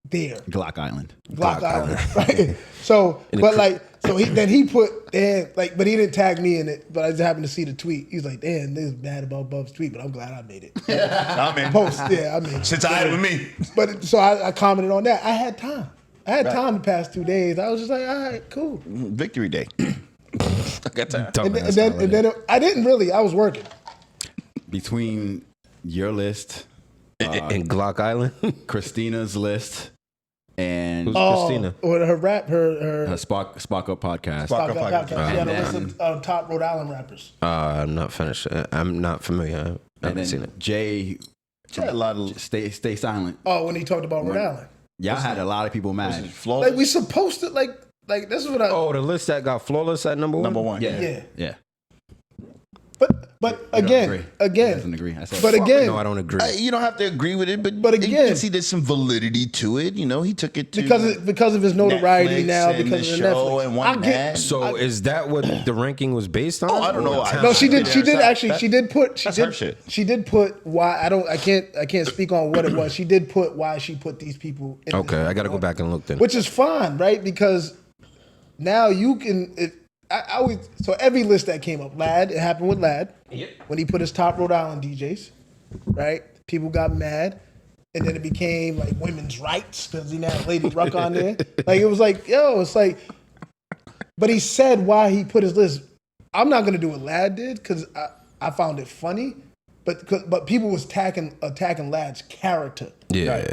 there. Glock Island. Block Island. Right. So, but like, so he put, but he didn't tag me in it. But I just happened to see the tweet. He's like, damn, this is bad about Bub's tweet, but I'm glad I made it. I'm in. Post, yeah, I mean. Since I had it with me. But so I commented on that. I had time. Time the past 2 days. I was just like, all right, cool. Victory Day. I got time. And then I didn't really. I was working. Between your list, in Glock Island. Christina's list, and Who's Christina? Or her rap, her Spark Up podcast. Spark Up podcast. She had a And list of top Rhode Island rappers. I'm not finished. I'm not familiar. I And haven't then seen it. Jay, She had a lot of stay silent. Oh, when he talked about Rhode Island. Y'all had a lot of people mad. flawless. Like we supposed to like this is what I. Oh, the list that got flawless at number one. Number one. Yeah. But You don't agree. Doesn't agree. I said, but again, No, I don't agree. You don't have to agree with it, but again- you can see there's some validity to it. You know, he took it to because of his notoriety Netflix now, and because the of show Netflix. and won I get. that. So is that what the ranking was based on? Oh, I don't know. No, she did. She did actually. That's- She did put. that's her shit. She did put why. I can't speak on what it was. She did put why she put these people. In Okay, this I got to go order. back and look then. Which is fine, right? Because now you can. I always so every list that came up, Lad. It happened with Lad when he put his top Rhode Island DJs, right? People got mad, and then it became like women's rights because he had Lady Ruck on there. Like it was like, yo, it's like. But he said why he put his list. I'm not gonna do what Lad did because I found it funny, but people was attacking Lad's character. Yeah.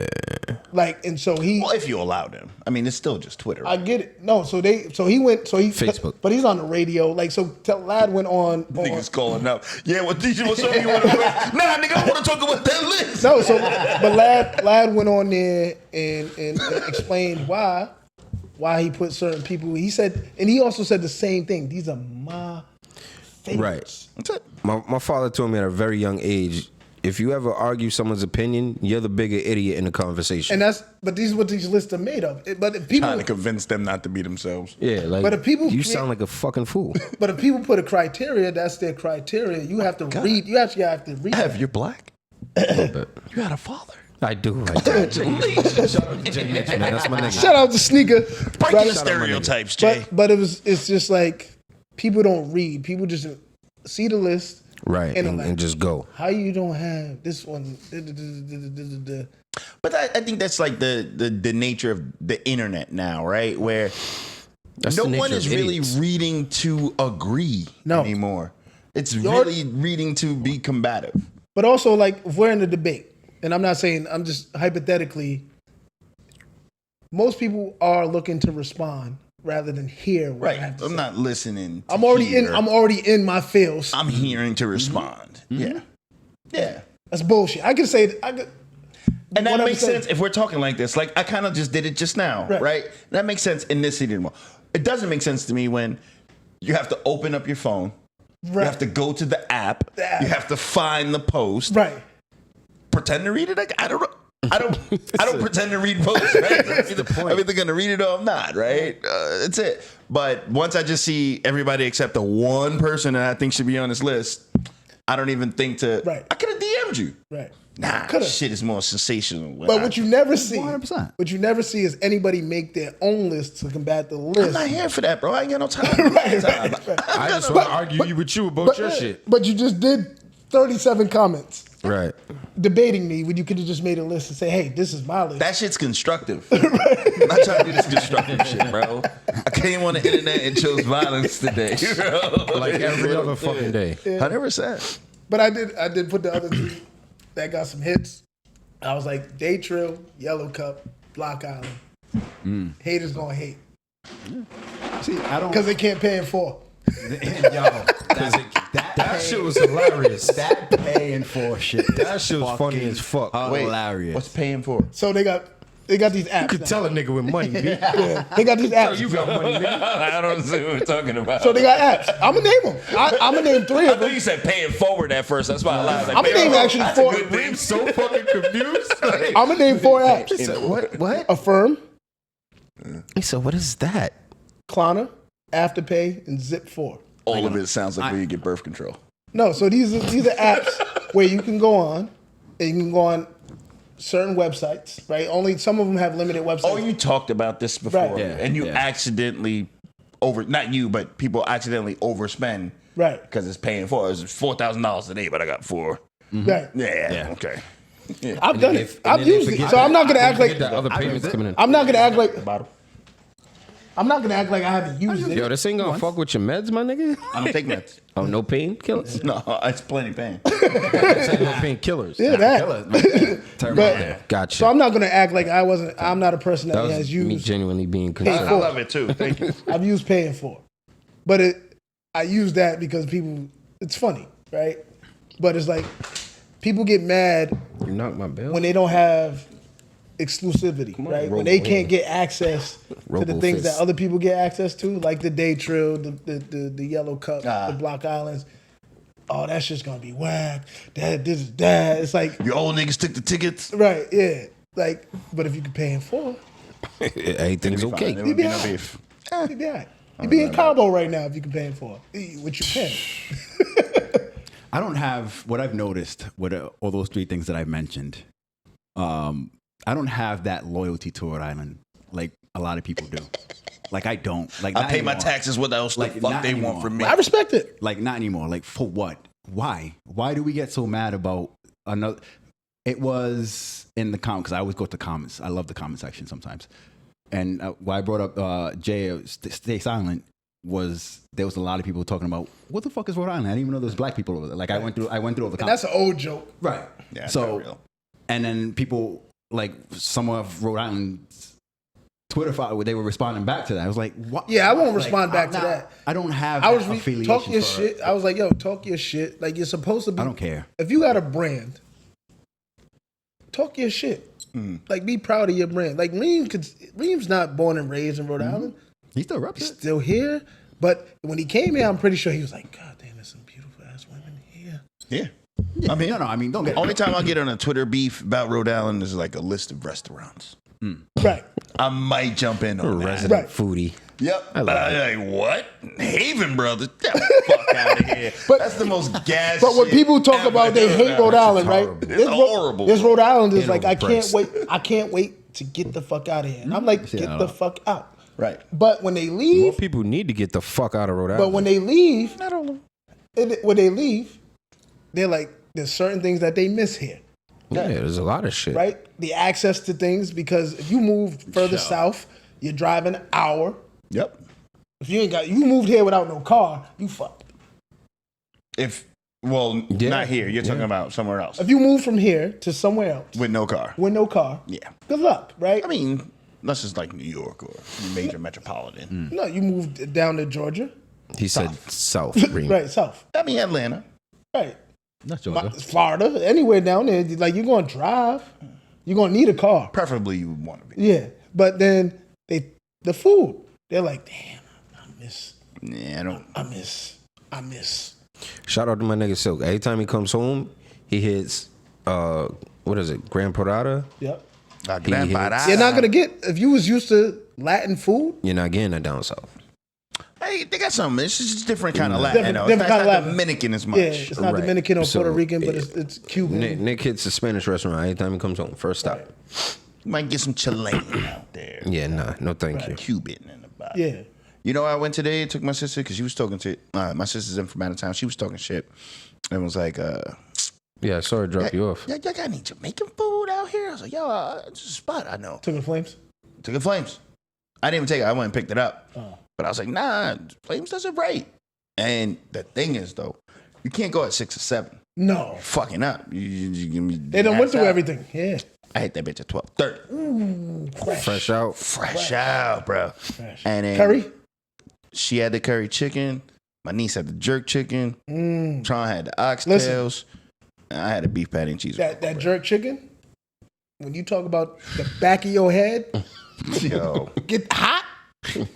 Like, and so he. Well, if you allowed him, I mean, it's still just Twitter. I get it. No, so he went. So he Facebook. but he's on the radio. Like, so Lad went on. Niggas calling up. Yeah, what DJ? What's up? You want to? Nah, nigga, I want to talk about that list. No, so but Lad went on there and explained why he put certain people. He said, and he also said the same thing. These are my favorites. That's it. My father told me at a very young age, if you ever argue someone's opinion, you're the bigger idiot in the conversation. And but these are what these lists are made of. But if people, Trying to convince them not to be themselves. yeah, like, But if people you create- sound like a fucking fool. but if people put a criteria, that's their criteria. You have to read. You actually have to read. Have you're black. But You had a father. I do. Congratulations. Shout out to Jay Mitch, man. That's my nigga. Shout out to Sneaker. Breaking the stereotypes, Jay. But it's just like people don't read. People just see the list. Right, And and just go. How you don't have this one? But I think that's like the nature of the internet now, right? Where That's no the nature one of is really idiots. reading to agree anymore. It's really reading to be combative. But also, like, if we're in a debate, and I'm not saying, I'm just hypothetically, most people are looking to respond rather than hear what I Right. have to I'm say. not listening. I'm already in my feels. I'm hearing to respond. Yeah. Yeah. That's bullshit. I could say And that what I'm makes saying- sense if we're talking like this. Like I kind of just did it just now, Right. right? That makes sense in this city anymore. It doesn't make sense to me when you have to open up your phone. Right. You have to go to the app. The app. You have to find the post. Right. Pretend to read it. Like, I don't know. I don't pretend to read posts, right? I'm either gonna read it or I'm not, right? That's it. But once I just see everybody except the one person that I think should be on this list, I don't even think to. Right. I could have DM'd you. Right. Nah, Coulda. shit is more sensational. But what you never see, 100%. what you never see is anybody make their own list to combat the list. I'm not here for that, bro. I ain't got no time. Right. I just want to argue with you about your shit. But you just did 37 comments Right. debating me when you could have just made a list and say, hey, this is my list. That shit's constructive. I'm not trying to do this constructive shit, bro. I came on the internet and chose violence today, bro. Like every other fucking day. 100%. But I did put the other tweet that got some hits. I was like, Day Trill, Yellow Cup, Block Island. Haters gonna hate. See, I don't. Because they can't pay in full. That shit was hilarious. That paying for shit. That shit was funny as fuck. Wait, Hilarious. what's paying for? So they got They got these apps. You could now. tell a nigga with money, B. Yeah, they got these apps. You got money, nigga. I don't see what we're talking about. So they got apps. I'm gonna name them. I'm gonna name 3 I of thought them. you said paying forward at first. That's why I lied. Like, I'm gonna name actually 4. I'm so fucking confused. I'm gonna name 4 apps. He said, what? Affirm, He said, what is that? Klarna, Afterpay, and Zip4. All of it sounds like where you get birth control. No, so these are apps where you can go on, and you can go on certain websites, right? Only some of them have limited websites. Oh, you talked about this before, Right. Yeah, and you yeah. accidentally not you, but people accidentally overspend, Right. Because it's paying for it. It's $4,000 a day, but I got 4. Right. Yeah, okay. I've done it. And I've then they used it. forget So I'm that- not gonna act like that other payments coming in. I'm not gonna act like Bottle. I'm not gonna act like I haven't used it. Yo, this ain't gonna fuck with your meds, my nigga. I don't take meds. Oh, no painkillers? No, it's plenty pain. No painkillers. Yeah, that. But, Gotcha. so I'm not gonna act like I'm not a person that, that has was me used. genuinely being I concerned. love it too. Thank you. I've used paying for, but I use that because people. It's funny, right? But it's like people get mad You knocked my bell? when they don't have exclusivity, on, right? Robo When they Hand. can't get access to the Robo things Fist. that other people get access to, like the Day Trill, the Yellow Cup, the Block Islands. Oh, that shit's gonna be whack. This is that. It's like, Your old niggas took the tickets. right, yeah. Like, but if you can pay in full, Everything's It'd be fine. okay. There would be no Yeah. beef. you'd be all right. You'd be in Cabo right now if you can pay in full. What you paying? I don't have what I've noticed with all those 3 things that I've mentioned. I don't have that loyalty to Rhode Island like a lot of people do. Like I don't. Like I not pay my anymore. taxes. What else Like, the fuck not they anymore. want from me? I respect it. Like not anymore. Like for what? Why? Why do we get so mad about another? It was in the comments because I always go to comments. I love the comment section sometimes. And why I brought up Jay Stay Silent was there was a lot of people talking about what the fuck is Rhode Island? I didn't even know there's black people over there. Like I went through all the And comments. that's an old joke. Right. Yeah, it's so, not real. and then people like some of Rhode Island's Twitter file, they were responding back to that. I was like, what? Yeah, I won't Like, respond back I'm to not- that. I don't have I was that affiliation talk your for shit. I was like, yo, talk your shit. Like you're supposed to be. I don't care. If you got a brand, talk your shit. Like be proud of your brand. Like Reem's not born and raised in Rhode Island. He still reps He's it. still here. But when he came here, I'm pretty sure he was like, God damn, there's some beautiful ass women here. Yeah. I mean, no. I mean, don't get Only time I get on a Twitter beef about Rhode Island is like a list of restaurants. Right. I might jump in on that. Resident Right. foodie. Yep. I love I'm like, what? Haven Brothers? Get the fuck out of here. But- That's the most gas But when shit people talk ever. about they hate Rhode Island, right? horrible. It's horrible. This Rhode Island is And like, I can't overpriced. wait. I can't wait to get the fuck out of here. And I'm like, Yeah. get the fuck out. Right. But when they More leave, people need to get the fuck out of Rhode Island. but when they leave, when they leave, they're like, there's certain things that they miss here. yeah, there's a lot of shit. Right? The access to things, because if you move further south, you're driving an hour. Yep. If you moved here without no car, you fucked. Yeah. Not here. You're talking about somewhere else If you move from here to somewhere else with no car. with no car, Yeah. good luck, right? I mean, that's just like New York or major metropolitan. No, you moved down to Georgia, He said South. Reem. right? South, I mean, Atlanta. right? Not Georgia. Florida, anywhere down there, like you're gonna drive, you're gonna need a car. Preferably you would want to be. Yeah, but then the food, they're like, damn, I miss. Shout out to my nigga Silk. Every time he comes home, he hits, what is it, Grand Parada? Yep. He You're not gonna get if you was used to Latin food. You're not getting that down south. Hey, they got something. It's just different kind of Latin. Different- Though. different It's kind of not Latin. Dominican as much. Yeah, it's not Right. Dominican or So, Puerto Rican, but it's Cuban. Nick hits a Spanish restaurant every time he comes home. First stop. You might get some Chilean out there. Yeah, nah, no thank you. Cuban in the body. Yeah. You know, I went today and took my sister because she was talking to my sister's in from out of town. She was talking shit and was like, Yeah, I saw her drop you off. y'all got any Jamaican food out here? I was like, yo, it's a spot I know. Took the flames. Took it Flames. I didn't even take it. I went and picked it up. But I was like, nah, Flames does it right. And the thing is, though, you can't go at 6 or 7. No, Fucking up. You give me they done went through everything. Yeah, I hit that bitch at 12:30. Fresh out. Fresh out, bro. And then curry. she had the curry chicken. My niece had the jerk chicken. Tron had the oxtails. And I had a beef patty and cheese. That jerk chicken. when you talk about the back of your head, Yo, get hot.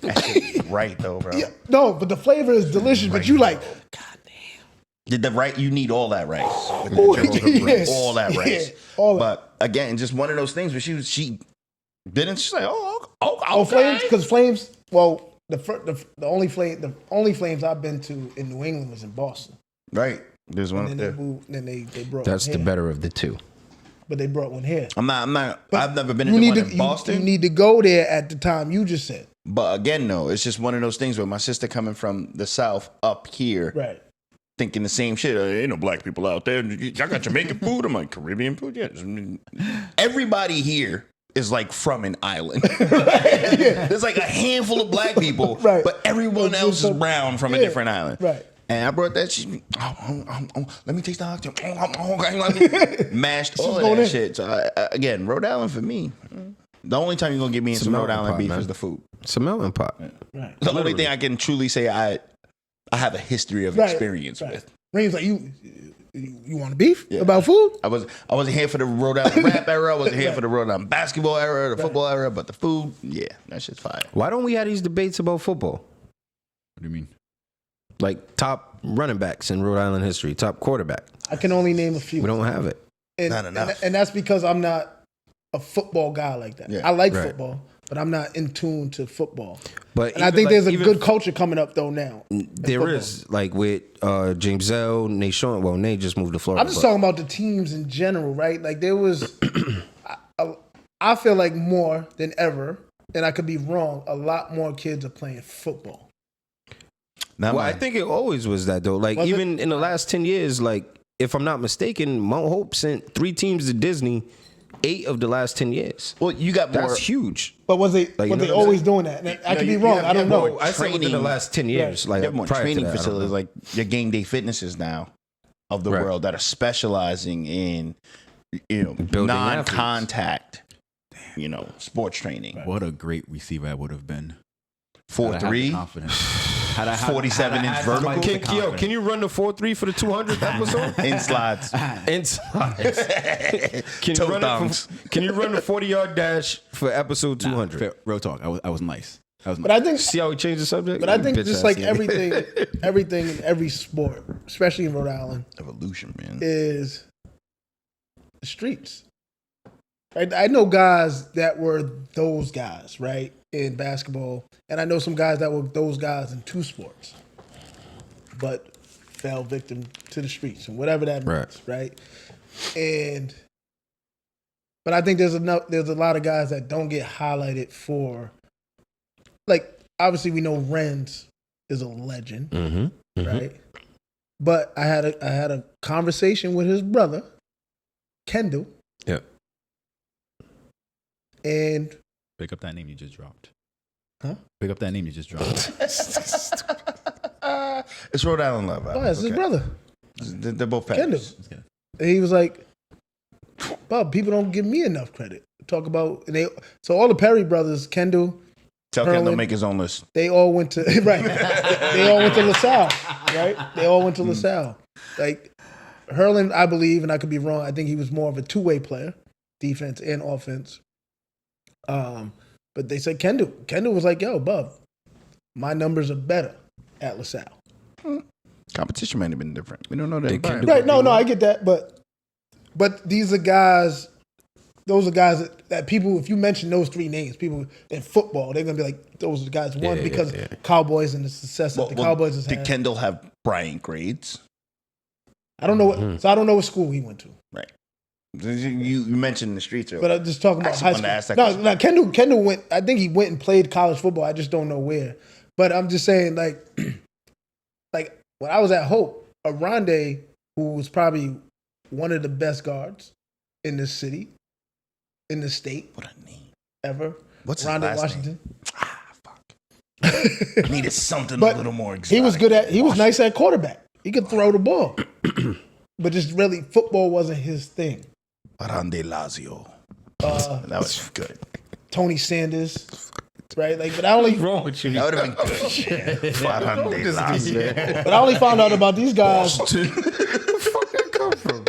that shit's right though, bro. Yeah, no, but the flavor is delicious. But you like, Did the right? You need all that rice. With Ooh, that Jehovah yes, all that rice. yeah, all that. But again, just one of those things where she didn't. She's like, Oh, Flames, because Flames. Well, the only Flames I've been to in New England was in Boston. right. There's one And there. then they moved. Then they brought. That's one the here. better of the two. But they brought one here. I'm not. But I've never been you in need one to, in Boston. You need to go there at the time you just said. But again, no, it's just one of those things where my sister coming from the South up here, Right. thinking the same shit. Ain't no black people out there. Y'all got Jamaican food. I'm like, Caribbean food. Yeah. Everybody here is like from an island. There's like a handful of black people, Right. but everyone else is brown from a Yeah. different island. Right. And I brought that shit. Let me taste the oxygen. Mashed all of going that in. shit. So again, Rhode Island for me. The only time you're gonna get me into a Rhode melting Island pot, beef man. is the food. It's a melting pot. Right. The only thing I can truly say I have a history of Right. experience Right. with. Rain's like, you want beef Yeah. about food? I wasn't here for the Rhode Island rap era. I wasn't here for the Rhode Island basketball era, the football era, but the food, yeah, that shit's fire. Why don't we have these debates about football? What do you mean? Like top running backs in Rhode Island history, top quarterback. I can only name a few. We don't have it. and, Not enough. and that's because I'm not a football guy like that. Yeah. I like Right. football, but I'm not in tune to football. But And I even think like- there's a even good culture coming up though now. in There football. is, like with James Zell, Nate Sean. Well, Nate just moved to Florida. I'm just but- talking about the teams in general, right? Like there was, I feel like more than ever, and I could be wrong. A lot more kids are playing football. Not Well, I mine. think it always was that though. Like Was it? even in the last 10 years, like if I'm not mistaken, Mount Hope sent 3 teams to Disney 8 of the last 10 years. Well, you got more. That's huge. But was they Like, you know they what I'm always doing that? And I could be you wrong. have- I don't you have know. more I said within the training. last 10 years. Like You have more prior to training that, I don't facilities know. like your game day fitnesses now of the Right. world that are specializing in Building non-contact, sports training. What a great receiver I would have been. 4.3, 47-inch vertical. Can you run the 4.3 for the 200th episode? in slides. Inside. Can you run the 40-yard dash for episode 200? Real talk. I was nice. But I think, See how we changed the subject? but I think Bitch just ass like nigga. everything in every sport, especially in Rhode Island, Evolution, man. is the streets. Right? I know guys that were those guys, right, in basketball, and I know some guys that were those guys in 2 sports, but fell victim to the streets and whatever that means, right? But I think there's a lot of guys that don't get highlighted for, like, obviously we know Renz is a legend, Mm-hmm. right? But I had a conversation with his brother, Kendall, Yeah. and Pick up that name you just dropped. Huh? Pick up that name you just dropped. It's Rhode Island love. oh, it's his brother, They're both Kendall. Packers. And he was like, "Bob, people don't give me enough credit." Talk about so all the Perry brothers, Kendall, Tell Kendall Hurling. make his own list. they all went to right. They all went to LaSalle, right? They all went to LaSalle. Like Hurling, I believe, and I could be wrong. I think he was more of a 2-way player, defense and offense. But they said Kendall. Kendall was like, "Yo, Bub, my numbers are better at LaSalle." Competition might have been different. We don't know that. They environment. Right? No, I get that, but these are guys. Those are guys that people. If you mention those 3 names, people in football, they're gonna be like, "Those are the guys." One, because Cowboys and the success that the Cowboys has did had. Kendall have Bryant grades? I don't know what. So I don't know what school he went to. Right. You mentioned the streets earlier. But I'm just talking about Actually high wanted to ask school. that question. No, Kendall went. I think he went and played college football. I just don't know where. But I'm just saying, like when I was at Hope, Aronde, who was probably one of the best guards in this city, in the state, What a name. ever. What's his Aronde last Washington. Fuck. Needed something But a little more exotic. He was good at. He was nice at quarterback. He could throw the ball, but just really football wasn't his thing. Arande Lazio. That was good. Tony Sanders, right? Like, but I only wrong with you? That would have been good. Arande Lazio. But I only found out about these guys.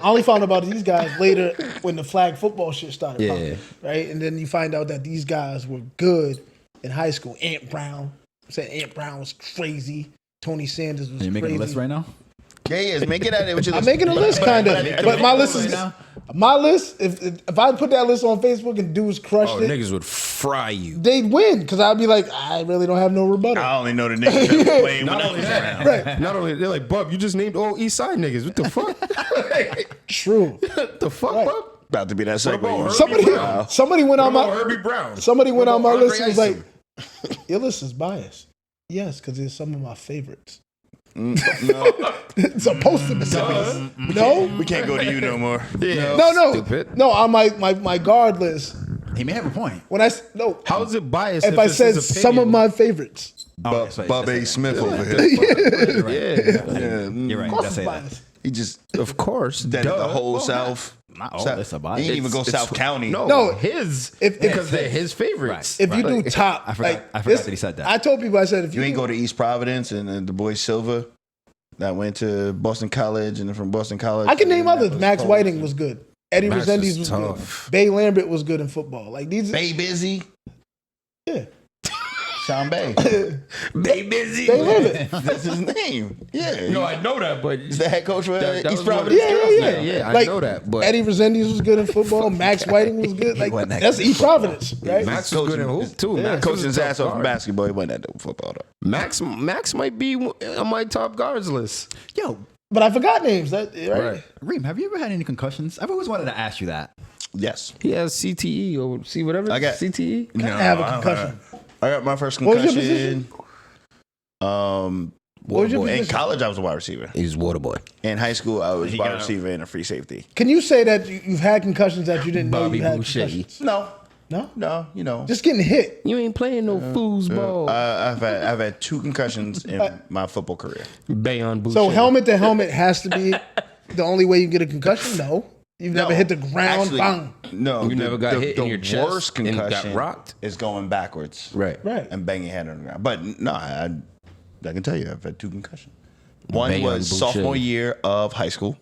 I only found out about these guys later when the flag football shit started Yeah. popping, right? And then you find out that these guys were good in high school. Ant Brown. I said Ant Brown was crazy. Tony Sanders was Are you making crazy. a list right now? Yeah, make it out there with your I'm list. making a list, kind of. But my list is now? my list. If I put that list on Facebook and dudes crushed Oh, it, niggas would fry you. they'd win because I'd be like, I really don't have no rebuttal. I only know the niggas that were playing when I was around. Right. Not only they're like, Bub, you just named all East Side niggas. What the fuck? True. What the fuck, Right. Bub? About to be that about segue. Herbie Somebody, Brown? somebody went on What about my Herbie Brown? somebody went What on my about list and was Andre like, your list is biased. Yes, because it's some of my favorites. No, It's supposed to be biased. No, we can't go to you no more. Yeah. no. Stupid. No, on my guard list. He may have a point. When I no, How is it biased? if I it's said his some of opinion? my favorites, Bob A. Smith over here. You're right. Yeah, You're right. of course That's it's it. biased. he just Of course. dead duh. at the whole South. Not all South. this about He didn't even go South County. No, No, his. if- because they're his favorites. If you do top, I forgot- like, I forgot this- that he said that. I told people, I said, if You ain't go to East Providence and the boy Silva that went to Boston College and then from Boston College. I can name that others. was Max Polish. Whiting was good. Eddie Max Resendiz was was tough. good. Bay Lambert was good in football. Like these, Bay Busy. yeah. Sean Bay. They busy. Bay Lambert. That's his name. Yeah. No, I know that, but He's the head coach for That East was one of Providence. the Yeah, girls yeah, now. yeah. Yeah, I Like, know that. But Eddie Resendiz was good in football. Max Whiting was good. Like wasn't that that's good in East Providence, right? Max was good in hoop too. Yeah. Max Coaching was his a ass tough off in guard. basketball. He wasn't that dope football though. Max might be on my top guards list. Yo, But I forgot names. That right? Reem, have you ever had any concussions? I've always wanted to ask you that. Yes. He has CTE or see whatever. I got- CTE. No, I have a I don't concussion. I got my first What was your concussion. What was your In position? college, I was a wide receiver. He's water boy. In high school, I was He wide got- receiver and a free safety. Can you say that you've had concussions that you didn't know Bobby you had Boucher. concussions? No, No, you know. just getting hit. You ain't playing no foosball. I've had 2 concussions in my football career. Bayon Boucher. So helmet to helmet has to be the only way you get a concussion. No, you've never No, hit the ground. actually, bang. No, You never got hit in your chest worst and got concussion rocked? is going backwards, Right. Right. and banging your head on the ground. But no, I can tell you, I've had 2 concussions. One Bayon was Boucher. sophomore year of high school.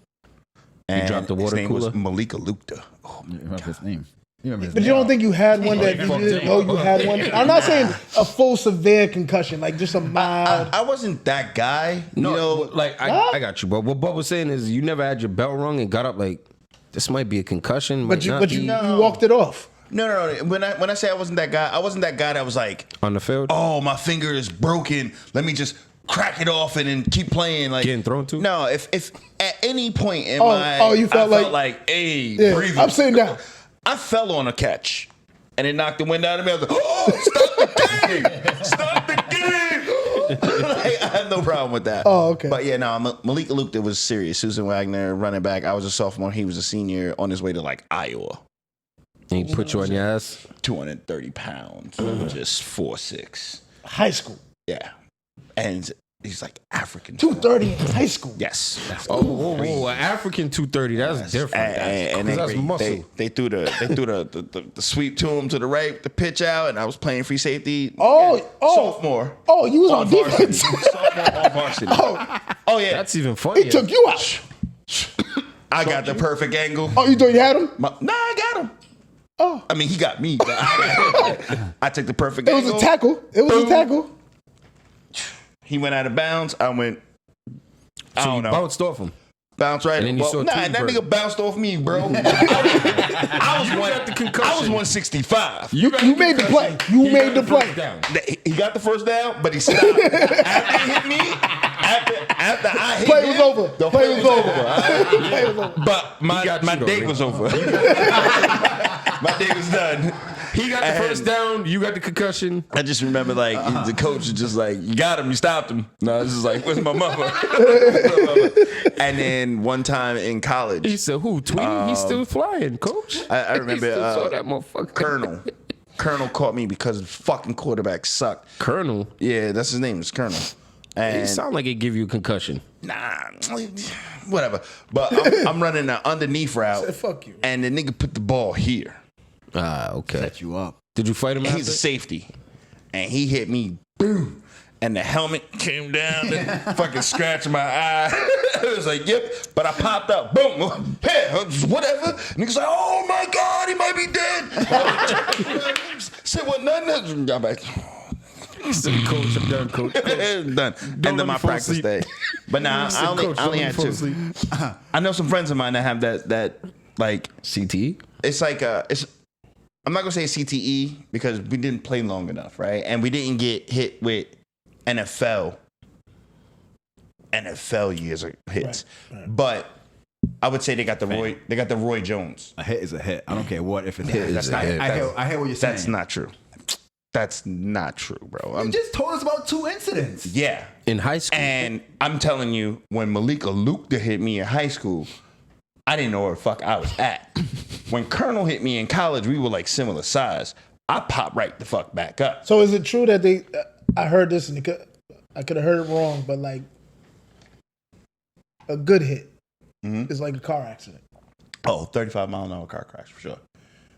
And dropped the water his name cooler? was Malika Lukta. Oh, You remember his name? You remember his But name? you don't think you had one that you didn't know you had one? I'm not saying a full severe concussion, like just a mild. I wasn't that guy. No, you know, like What? I got you, bro. What Bub was saying is you never had your bell rung and got up like this might be a concussion. But you not be walked it off. no. When I say I wasn't that guy, I wasn't that guy that was like, on the field. oh, my finger is broken. Let me just crack it off and then keep playing. Like Getting thrown to? No, if at any point in You felt I like- hey, Yeah, breathe. I'm sitting down. I fell on a catch and it knocked the wind out of me. I was like, oh, stop the game! Stop the game! Like, I have no problem with that. Oh, okay. But yeah, no, Malika Luke, it was serious. Susan Wagner, running back. I was a sophomore. He was a senior on his way to like Iowa. And he put you on your ass. 230 pounds, just 4'6". High school, Yeah. And he's like African. 230 in high school. Yes. Oh, an African 230. That's different. And That's muscle. they threw the sweep to him to the right, the pitch out, and I was playing free safety. Sophomore. Oh, you was on varsity. defense. Sophomore on varsity. Oh yeah, That's even funnier. He took you out. I got the perfect angle. Oh, you thought you had him? Nah, I got him. Oh, I mean, he got me. But I took the perfect it was angle. a tackle. It was a tackle. He went out of bounds. I went. I So don't you know. bounced off him. Bounce right. And then you saw nah, Tweety that Bird. nigga bounced off me, bro. I was 165. You made the play. You made the play. He got the first down, but he stopped. After he hit me, after I hit Play him, was over. the Play was over. Alright? Play was over. But my got you though, day man. was over. My day was done. He got the first down. You got the concussion. I just remember like the coach was just like, "You got him. You stopped him." No, this is like, "Where's my mother?" And then one time in college, He said, "Who? Tweety? He's still flying, coach." I remember He still saw that motherfucker. Colonel caught me because the fucking quarterback sucked. Colonel. Yeah, that's his name. It's Colonel. He And sound like it give you a concussion. nah, whatever. But I'm running an underneath route. Said, "Fuck you." And the nigga put the ball here. Ah, okay. Set you up. Did you fight him And he's a after? safety. And he hit me, boom. And the helmet came down and fucking scratched my eye. It was like, yep. But I popped up. Boom. Hey, whatever. Niggas like, oh my God, he might be dead. Said what? Nothing. I'm like, Coach, I'm done, coach. it's done. Don't End let of my me fall practice asleep. day. But nah, I only had two. I know some friends of mine that have that like CTE? it's like I'm not gonna say CTE because we didn't play long enough, right? And we didn't get hit with NFL years of hits. Right. But I would say they got the Roy Jones. A hit is a hit. I don't care what if it's a Hit hit. is a hit. I hear what you're saying. That's not true. That's not true, bro. You just told us about 2 incidents. Yeah. In high school. And I'm telling you, when Malika Luke hit me in high school, I didn't know where the fuck I was at. When Colonel hit me in college, we were like similar size. I popped right the fuck back up. So is it true that they? I heard this, and I could have heard it wrong, but like a good hit is like a car accident. Oh, 35-mile-an-hour car crash for sure.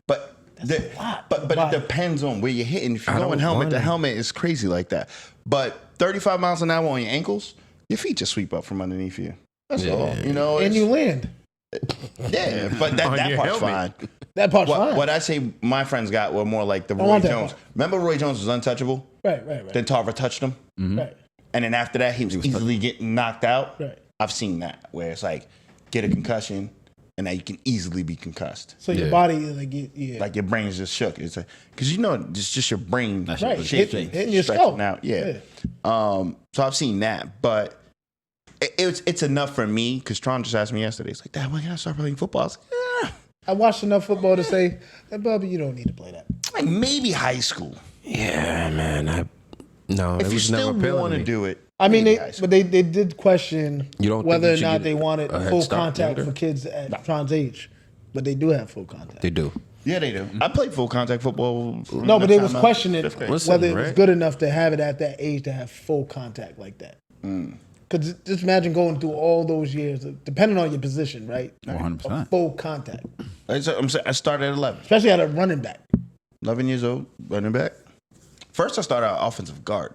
But it depends on where you're hitting. If you're going helmet to helmet, it's crazy like that. But 35 miles an hour on your ankles, your feet just sweep up from underneath you. That's all. You know, And you land. Yeah, but that part's fine. That part's fine. What I say my friends got were more like the Roy want that Jones. part. Remember Roy Jones was untouchable? Right. Then Tarver touched him. Right. And then after that, he was easily getting knocked out. Right. I've seen that where it's like, get a concussion, and now you can easily be concussed. So your body, like, Like your brain is just shook. It's like, because it's just your brain right, shaking, hitting your stretching skull. out. Yeah. So I've seen that, but it's enough for me. Because Tron just asked me yesterday. It's like, Dad, when can I start playing football? I was like, I watched enough football to say, hey, Bubby, you don't need to play that. like maybe high school. Yeah, man. No, If it you was still never want to me. do it, I mean, maybe high school. they did question You don't think whether you or should not get they wanted a head full start contact younger? for kids at Tron's age, but they do have full contact. They do. Yeah, they do. I played full contact football. No, but they was questioning Listen, whether it was right? good enough to have it at that age to have full contact like that. Because just imagine going through all those years, depending on your position, right? 100%. Of full contact, I started at 11. especially at a running back. 11 years old, running back. First, I started out offensive guard.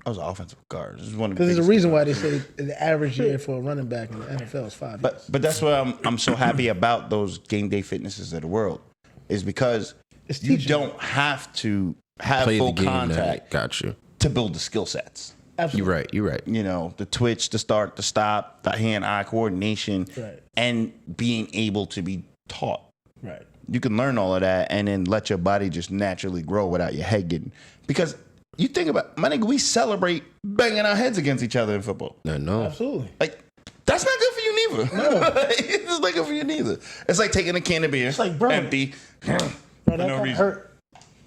I was an offensive guard. This is one of the Because there's a biggest reason things. why they say the average year for a running back in the NFL is 5 years. But that's why I'm so happy about those game day fitnesses of the world, is because It's you teaching. don't have to have Play full the game. contact Got you. to build the skill sets. Absolutely. You're right. You know, the twitch, the start, the stop, the hand-eye coordination, Right. and being able to be taught. Right. You can learn all of that and then let your body just naturally grow without your head getting. Because you think about, my nigga, we celebrate banging our heads against each other in football. No. Absolutely. Like, that's not good for you neither. No. It's not good for you neither. It's like taking a can of beer, it's like, bro. empty, Bro, for that no kind of reason. hurt.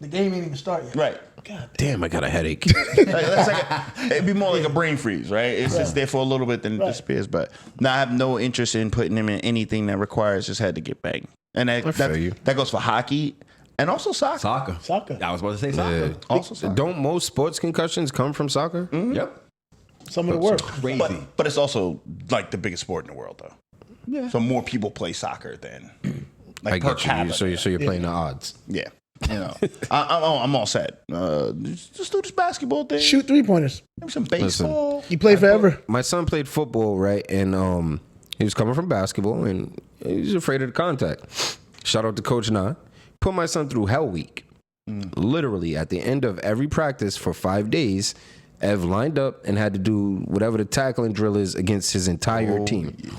The game ain't even start yet. Right. God Damn, I got a headache. It'd be more like a brain freeze, right? It's just there for a little bit, then it disappears. But now I have no interest in putting him in anything that requires his head to get banged. And feel you. that goes for hockey and also soccer. Soccer. I was about to say soccer. Yeah. Also soccer. Don't most sports concussions come from soccer? Yep. Some of the work. Crazy. But it's also like the biggest sport in the world, though. Yeah. So more people play soccer than like I per get you. capita. So you're playing the odds. Yeah. You know, I'm all set. Just do this basketball thing. Shoot 3-pointers. Maybe some baseball. You play forever. My son played football, right? And he was coming from basketball, and he was afraid of the contact. Shout out to Coach Na. Put my son through hell week. Literally, at the end of every practice for 5 days, Ev lined up and had to do whatever the tackling drill is against his entire team. Yeah.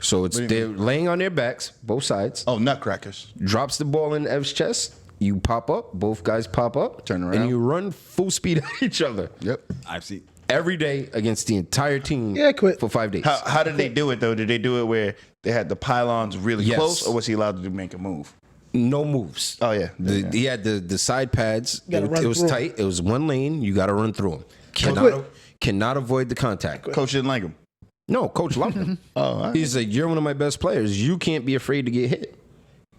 So they're laying on their backs, both sides. Oh, nutcrackers. Drops the ball in Ev's chest. You pop up. Both guys pop up. Turn around. And you run full speed at each other. Yep. I've seen. Every day against the entire team. Yeah, quit. For 5 days. How did they do it though? Did they do it where they had the pylons really Yes. close, or was he allowed to make a move? No moves. Oh yeah. He had the side pads. gotta run It was through 'em. tight. It was one lane. You got to run through them. Quit. Cannot avoid the contact. Coach didn't like him. No, coach loved him. Oh, all right. He's like, you're one of my best players. You can't be afraid to get hit.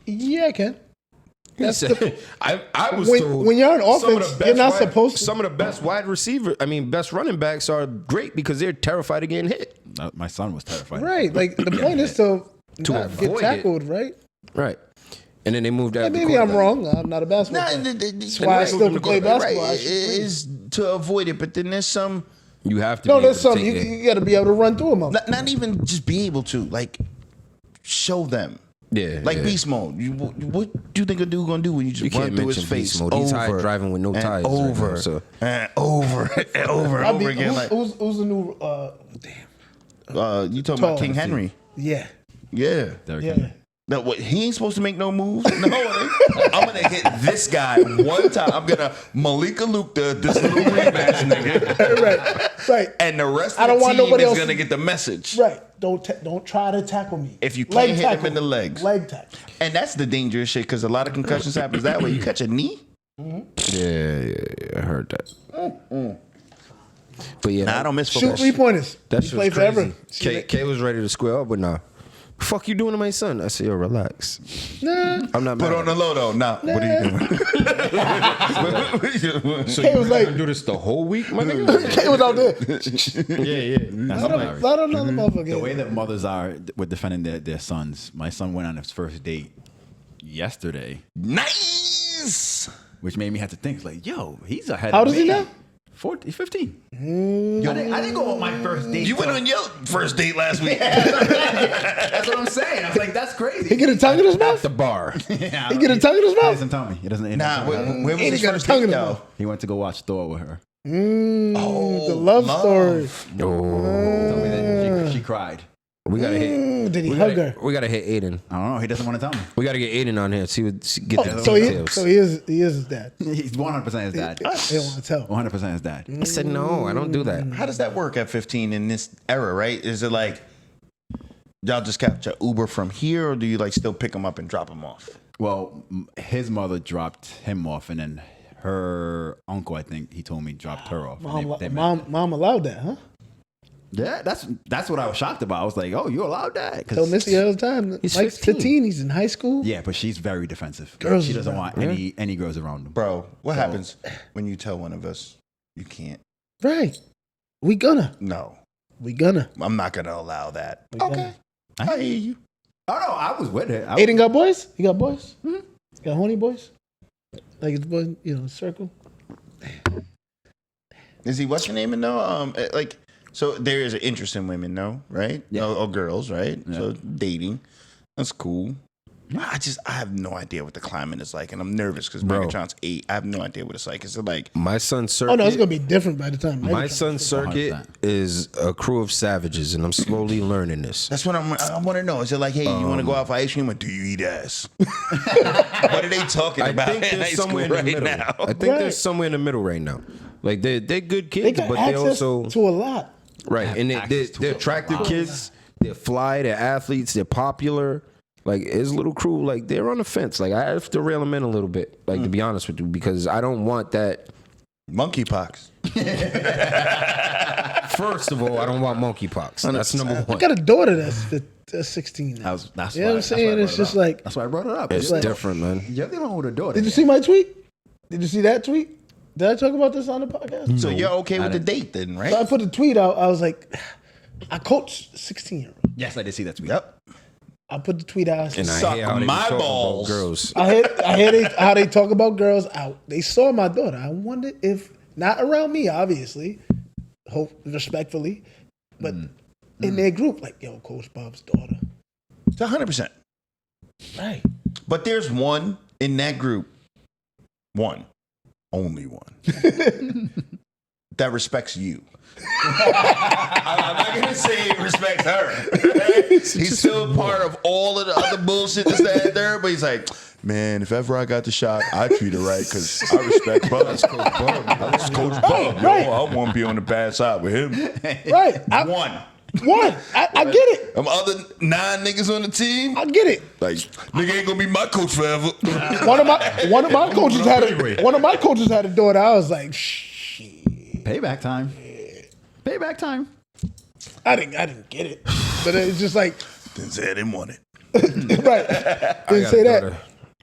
Yeah, I can. He said, I was When- told when you're on some of offense, the best you're not supposed to. Some of the best best running backs are great because they're terrified of getting hit. My son was terrified. Right. Like, the point is to not avoid get it. tackled, right? Right. And then they moved out. And maybe I'm wrong. I'm not a basketball player. That's why I still can play basketball. I It should play. is to avoid it, but then there's some You have to. No, be there's able to something take it. you got to be able to run through them. Not even just be able to, like, show them. Yeah, Like yeah. beast mode. What do you think a dude gonna do when you just You run can't through his mention face beast mode. He's high over driving with no and tires right now, over so. and over and over and over again? Like, Who's the new? Damn. you talking Tall. about King Henry? Yeah. Yeah. Derrick Yeah. Henry. No, what, he ain't supposed to make no moves. No, I'm gonna hit this guy one time. I'm gonna Malika Luke this little rematch nigga, Right. and the rest I of don't the want team nobody is else gonna to- get the message. Right. Don't try to tackle me. If you Leg can't hit him tackle in the me. legs. Leg tackle. And that's the dangerous shit because a lot of concussions happens that way. You catch a knee. Yeah, I heard that. But yeah, Nah, I don't miss Shoot football. 3-pointers. That He shit played was crazy. forever. K was ready to square up, but nah. Fuck you doing to my son? I said, yo, relax. Nah. I'm not Put mad. on the low though. Nah, what are you doing? So K you was gonna like- do this the whole week, my nigga? K was out there. That's hilarious. Let another motherfucker. The way that mothers are with defending their sons. My son went on his first date yesterday, Nice. which made me have to think, like, yo, he's ahead How of old me. is he now? 14, 15. I didn't go on my first date. You went on your first date last week. That's what I'm saying. I was like, that's crazy. He get a tongue in his mouth? The bar. Yeah, He get a tongue in his He mouth? doesn't tell me. He doesn't. Nah, where was And his he got a first tongue date in his though? mouth. He went to go watch Thor with her. The love story. Oh, Told me that she cried. we gotta hit. Did he hug her? We gotta hit Aiden. I don't know. He doesn't want to tell me. We gotta get Aiden on here. Get the So he details. is his dad. He's 100% his dad. He don't want to tell. 100% his dad. I said no. I don't do that. How does that work at 15 in this era? Right? Is it like y'all just catch a Uber from here, or do you like still pick him up and drop him off? Well, his mother dropped him off, and then her uncle, I think he told me, dropped her off. and they met. Mom allowed that, huh? Yeah, that's what I was shocked about. I was like, oh, you allowed that? 'Cause- Tell Missy all the time. He's Mike's 15. He's in high school. Yeah, but she's very defensive. Girls she is doesn't around, want any girls around him. Bro, what happens when you tell one of us you can't? Right. We gonna. No, I'm not gonna allow that. We gonna. Okay, I hear you. Oh no, I was with it. Aiden got boys? You got boys? Got horny boys? Like it's boys, circle? Is he what's your name? No, like so there is an interest in women, no, right? Yeah. Or girls, right? Yeah. So dating, that's cool. I have no idea what the climate is like, and I'm nervous because Bro. Megatron's 8. I have no idea what it's like. Is it like My son's circuit. Oh no, it's gonna be different by the time. My son's circuit 100%. is a crew of savages, and I'm slowly learning this. That's what I want to know. Is it like, hey, you want to go out for ice cream, or do you eat ass? What are they talking I about think in high there's somewhere in school the right middle. now? I think Right. there's somewhere in the middle right now. Like they're good They kids, got but they access also to a lot. right, and they're access to a attractive lot. kids. They're fly. They're athletes. They're popular. Like his little crew, like they're on the fence. Like I have to rail them in a little bit. Like to be honest with you, because I don't want that. Monkeypox. First of all, I don't want monkeypox. That's number one. I got a daughter that's 16 now. That's You know what I'm saying? It's just like, that's why I brought it up. It's like- different, man. You're the one with a daughter. did you see my tweet? Did you see that tweet? Did I talk about this on the podcast? So you're okay with the date then, right? So I put a tweet out. I was like, I coach 16-year-olds. Yes, I did see that tweet. Yep. I put the tweet out. I said, And I Suck hear how they my talk about balls. girls. I hear how they talk about girls out. They saw my daughter. I wondered if, not around me, obviously, hope respectfully, but in their group, like, yo, Coach Bob's daughter. It's 100%. Right. But there's one in that group, only one, that respects you. I'm not gonna say he respects her. He's still part of all of the other bullshit that's there, but he's like, man, if ever I got the shot, I treat her right because I respect Bub. That's Coach Bub. Yo, Right. I won't be on the bad side with him. Right. One. I get it. Them other 9 niggas on the team, I get it. like, nigga ain't gonna be my coach forever. One of my coaches had a daughter. I was like, shit. Payback time. Payback time. I didn't get it. But it's just like, Didn't say I didn't want it. right. I Didn't got say a that. daughter.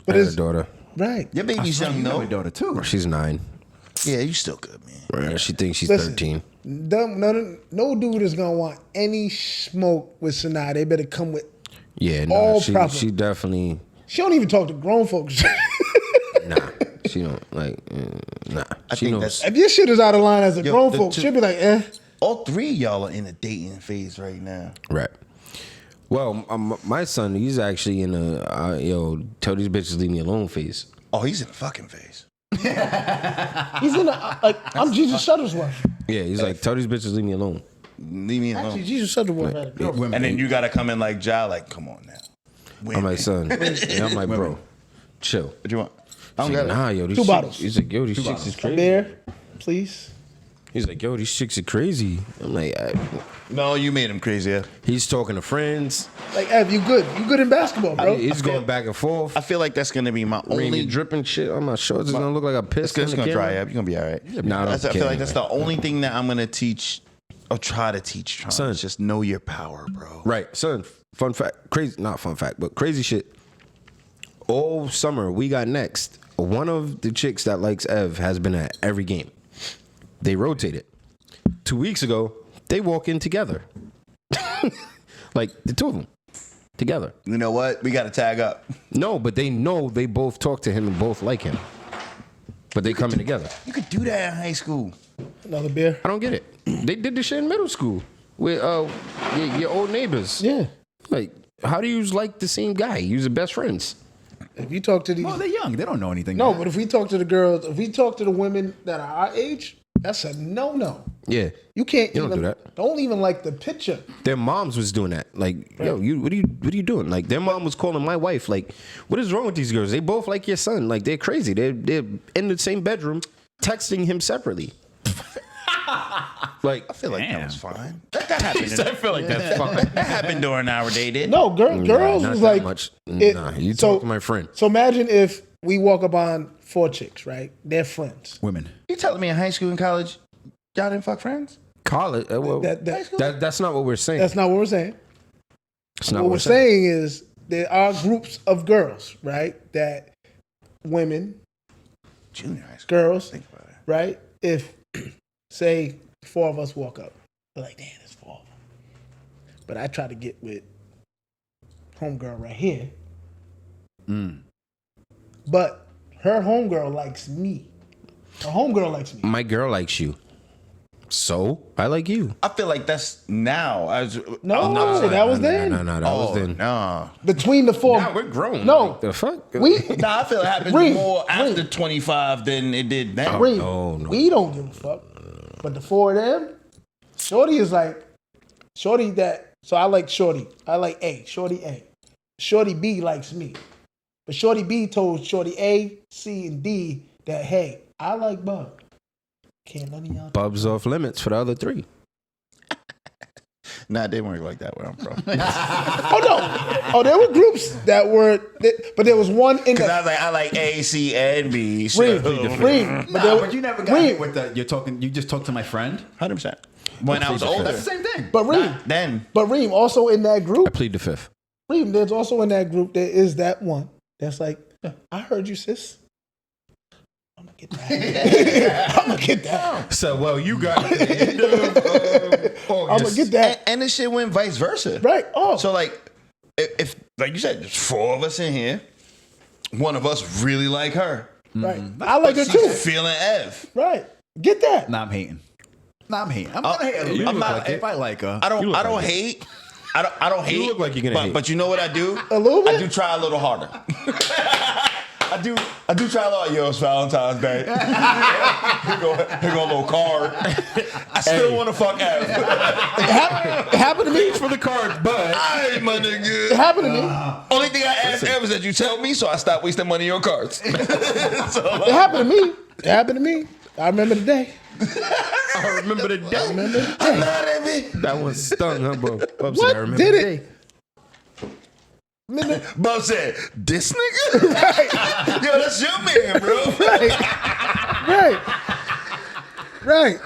But I got it's a daughter. right. Your baby's young, You know though. my daughter too. She's 9. Yeah, you still good, man. Right. She thinks she's Listen. 13. No dude is gonna want any smoke with Sanaa. They better come with. Yeah, no, All she proper. definitely She don't even talk to grown folks. nah. She don't like nah. I She think knows. that's If your shit is out of line as a grown the folk, two- she'll be like, eh. all three of y'all are in a dating phase right now. Right. Well, my son, he's actually in a tell these bitches leave me alone phase. Oh, he's in a fucking phase. He's in a I'm Jesus Shuttlesworth. Yeah, he's like, tell these bitches leave me alone. Leave me alone. Actually, Jesus Shuttlesworth had a girlfriend. And then you gotta come in like Ja, like, come on now. I'm like, son. And I'm like, bro, chill. What you want? I He's don't like, got nah, it. yo, these Two chicks, bottles. He's like, yo, these chicks is A crazy. beer, please. He's like, yo, these chicks are crazy. I'm like, No, you made him crazy. Yeah. he's talking to friends. Like, Ev, you good? You good in basketball, bro? He's going back and forth. I feel like that's gonna be my Only only. dripping shit on my shorts. It's gonna look like a piss. It's gonna dry up. You're gonna be all right. Nah, I I don't feel care like that's the only thing that I'm gonna teach or try to teach. Tron, Son. is just know your power, bro. Right, son. Fun fact, crazy, not fun fact, but crazy shit. All summer we got next. One of the chicks that likes Ev has been at every game. They rotated. 2 weeks ago, they walk in together. Like the two of them together. You know what? We gotta tag up. No, but they know they both talk to him and both like him. But they coming together. You could do that in high school. Another beer. I don't get it. They did this shit in middle school with your old neighbors. Yeah. Like, how do you like the same guy? You're the best friends. If you talk to these, Well, they're young. They don't know anything. no, but if we talk to the girls, if we talk to the women that are our age, that's a no. Yeah. You can't You don't even do that. don't even like the picture. Their moms was doing that. Like, yo, what are you doing? Like, their mom was calling my wife. Like, what is wrong with these girls? They both like your son. Like, they're crazy. They're in the same bedroom, texting him separately. Like, I feel like that was fine. That happened. I feel like that's fine. That happened during our day, didn't it? No, girls not was that like much. it- Nah, you so- talk to my friend. So imagine if we walk up on 4 chicks, right? They're friends. Women. You telling me in high school and college, y'all didn't fuck friends? College. Well, that's not what we're saying. That's not what we're saying. That's not What we're saying is there are groups of girls, right? That women, Junior high school. girls, Think about it. right? If say 4 of us walk up, we're like, damn, there's 4 of them. But I try to get with homegirl right here. But her homegirl likes me. Her homegirl likes me. My girl likes you. So, I like you. I feel like that's now. No, that was then. No, that was then. Nah. Between the 4. Now we're grown. No. Like, the fuck? We Nah, I feel it happens Reem, more after Reem. 25 than it did now. Reem, no. we don't give a fuck. But the 4 of them, Shorty is like, Shorty that, so I like Shorty. I like A, Shorty A. Shorty B likes me. But Shorty B told Shorty A, C, and D that, hey, I like Bub. Can't none of y'all. Bub's off limits for the other 3. Nah, they weren't like that where I'm from. Oh, no. Oh, there were groups that were, but there was one in Because the. I was like, I like A, C, and B. Reem. But you never got Reem. hit with the. You're talking. You just talked to my friend. 100%. When I was older. That's the same thing. But Reem, Then. but Reem, also in that I group, plead the 5th. Reem, there's also in that group, there is that one that's like, I heard you, sis. I'm going to get that. I'm going to get that. So, well, you got I'm going to get that. And this shit went vice versa. Right. Oh. So, like, if like you said, there's 4 of us in here, one of us really like her. right. I like her She's too. feeling Ev. Right. Get that. Nah, I'm hating. I'm gonna hate a little bit. I'm not- if I like her. I don't hate. I don't hate. look like you're gonna hate. But you know what I do? A little bit? I do try a little harder. I do try a lot. Yo, it's Valentine's Day. Here go a little card. I still want to fuck Ev. It happened to me. for the cards, but Hey, my It nigga. happened to me. Only thing I ask Ev is that you tell me, so I stop wasting money on cards. It happened to me. It happened to me. I remember the day. I remember the day. I love that bitch. That one stung, huh, bro? Bub said, What? I remember Did the it? day. Bub said, "This nigga, yo, that's your man, bro." Right.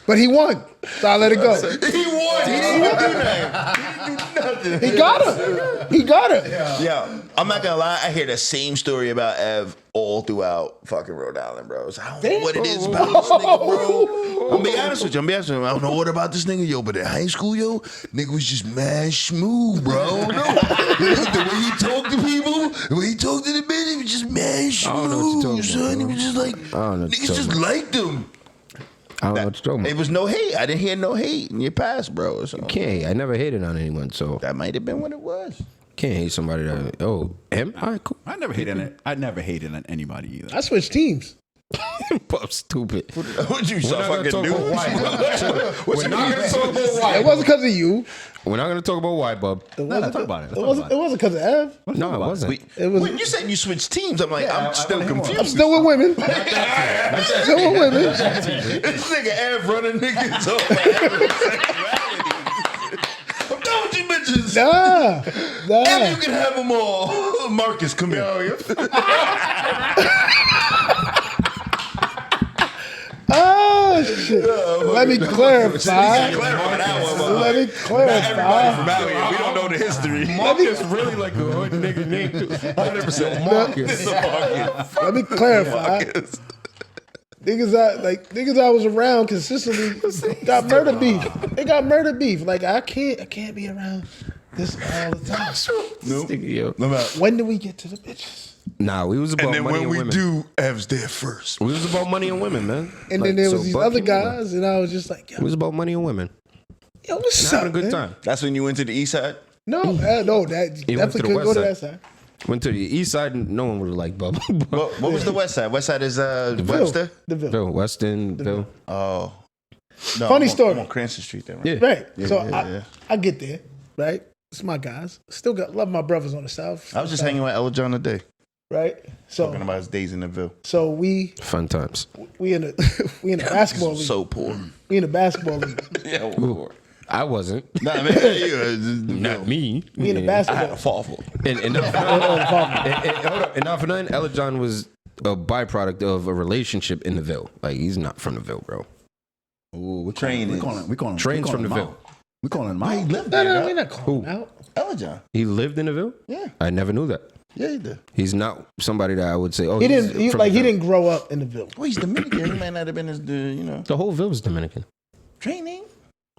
But he won. So I let it go. He won. He didn't even do nothing. He didn't do nothing. He got her. He got her. Yeah, I'm not gonna lie. I hear the same story about Ev all throughout fucking Rhode Island, bro. So I don't know what it is about this nigga, bro. I'm gonna be honest with you. I don't know what about this nigga, yo. But in high school, yo, nigga was just mad smooth, bro. No. The way he talked to people, the way he talked to the men, he was just mad don't know what you're smooth, talking son. about, He was just like I don't know what you're niggas just talking liked him. I don't know what you're talking It about. was no hate. I didn't hear no hate in your past, bro. So Can't hate. I never hated on anyone, so that might have been what it was. can't hate somebody that. Oh, him? All right, cool. I never hated it. I never hated on anybody either. I switched teams. Pup, stupid. What you We're saw not gonna fucking talk about news? why. We're not gonna talk about why. It wasn't because of you. We're not gonna talk about why, bub. It No, wasn't talk about it. It wasn't because of Ev. No, it wasn't. It was. When you said you switched teams, I'm like, I I'm still wanna hear more. confused. I'm still with women. Still with women. This nigga Ev running niggas off my heterosexuality. I'm done with you bitches. Nah. And you can have them all. Marcus, come here. Oh shit. Let me clarify. Clarify that one, bro. Let me Everybody from clarify. out here, we don't know the history. Marcus really like a hood nigga named 100% Marcus. Let me clarify. Niggas I was around consistently got murder beef. They got murder beef. Like I can't be around this all the time. When do we get to the bitches? Nah, we was about And then money when and we women. do, Ev's there first. We was about money and women, man. And Like, then there so was these Bub other came over. guys, and I was just like, It was about money and women. yo, what's up, Having a good man? time. That's when you went to the east side? No, that He went definitely to the couldn't go west to that side. side. Went to the east side, and no one would have liked Bub. What was the west side? West side is Webster? The Ville. Bill, Westonville. Oh. No, Funny I'm story. on Cranston Street there. Yeah. Right. So yeah. I get there, right? It's my guys. Still love my brothers on the south. I was just hanging with Ella John today, right. So talking about his days in the Ville. so we Fun times. in a basketball league. So poor. We in a basketball league. Ooh, I wasn't. Nah, man. Not me. We in a I had basketball. a fall for. And not for nothing, Ella John was a byproduct of a relationship in the Ville. Like, he's not from the Ville, bro. Ooh, we Trainers. calling Trains from the him Ville. out. We calling him He out. lived No, there. no, we're not calling him out. Ella John. He lived in the Ville? Yeah. I never knew that. Yeah, he did. He's not somebody that I would say, oh, He he's didn't. He, from like the he Ville. didn't grow up in the Ville. Well, he's Dominican. He might not have been as The whole Ville is Dominican. training.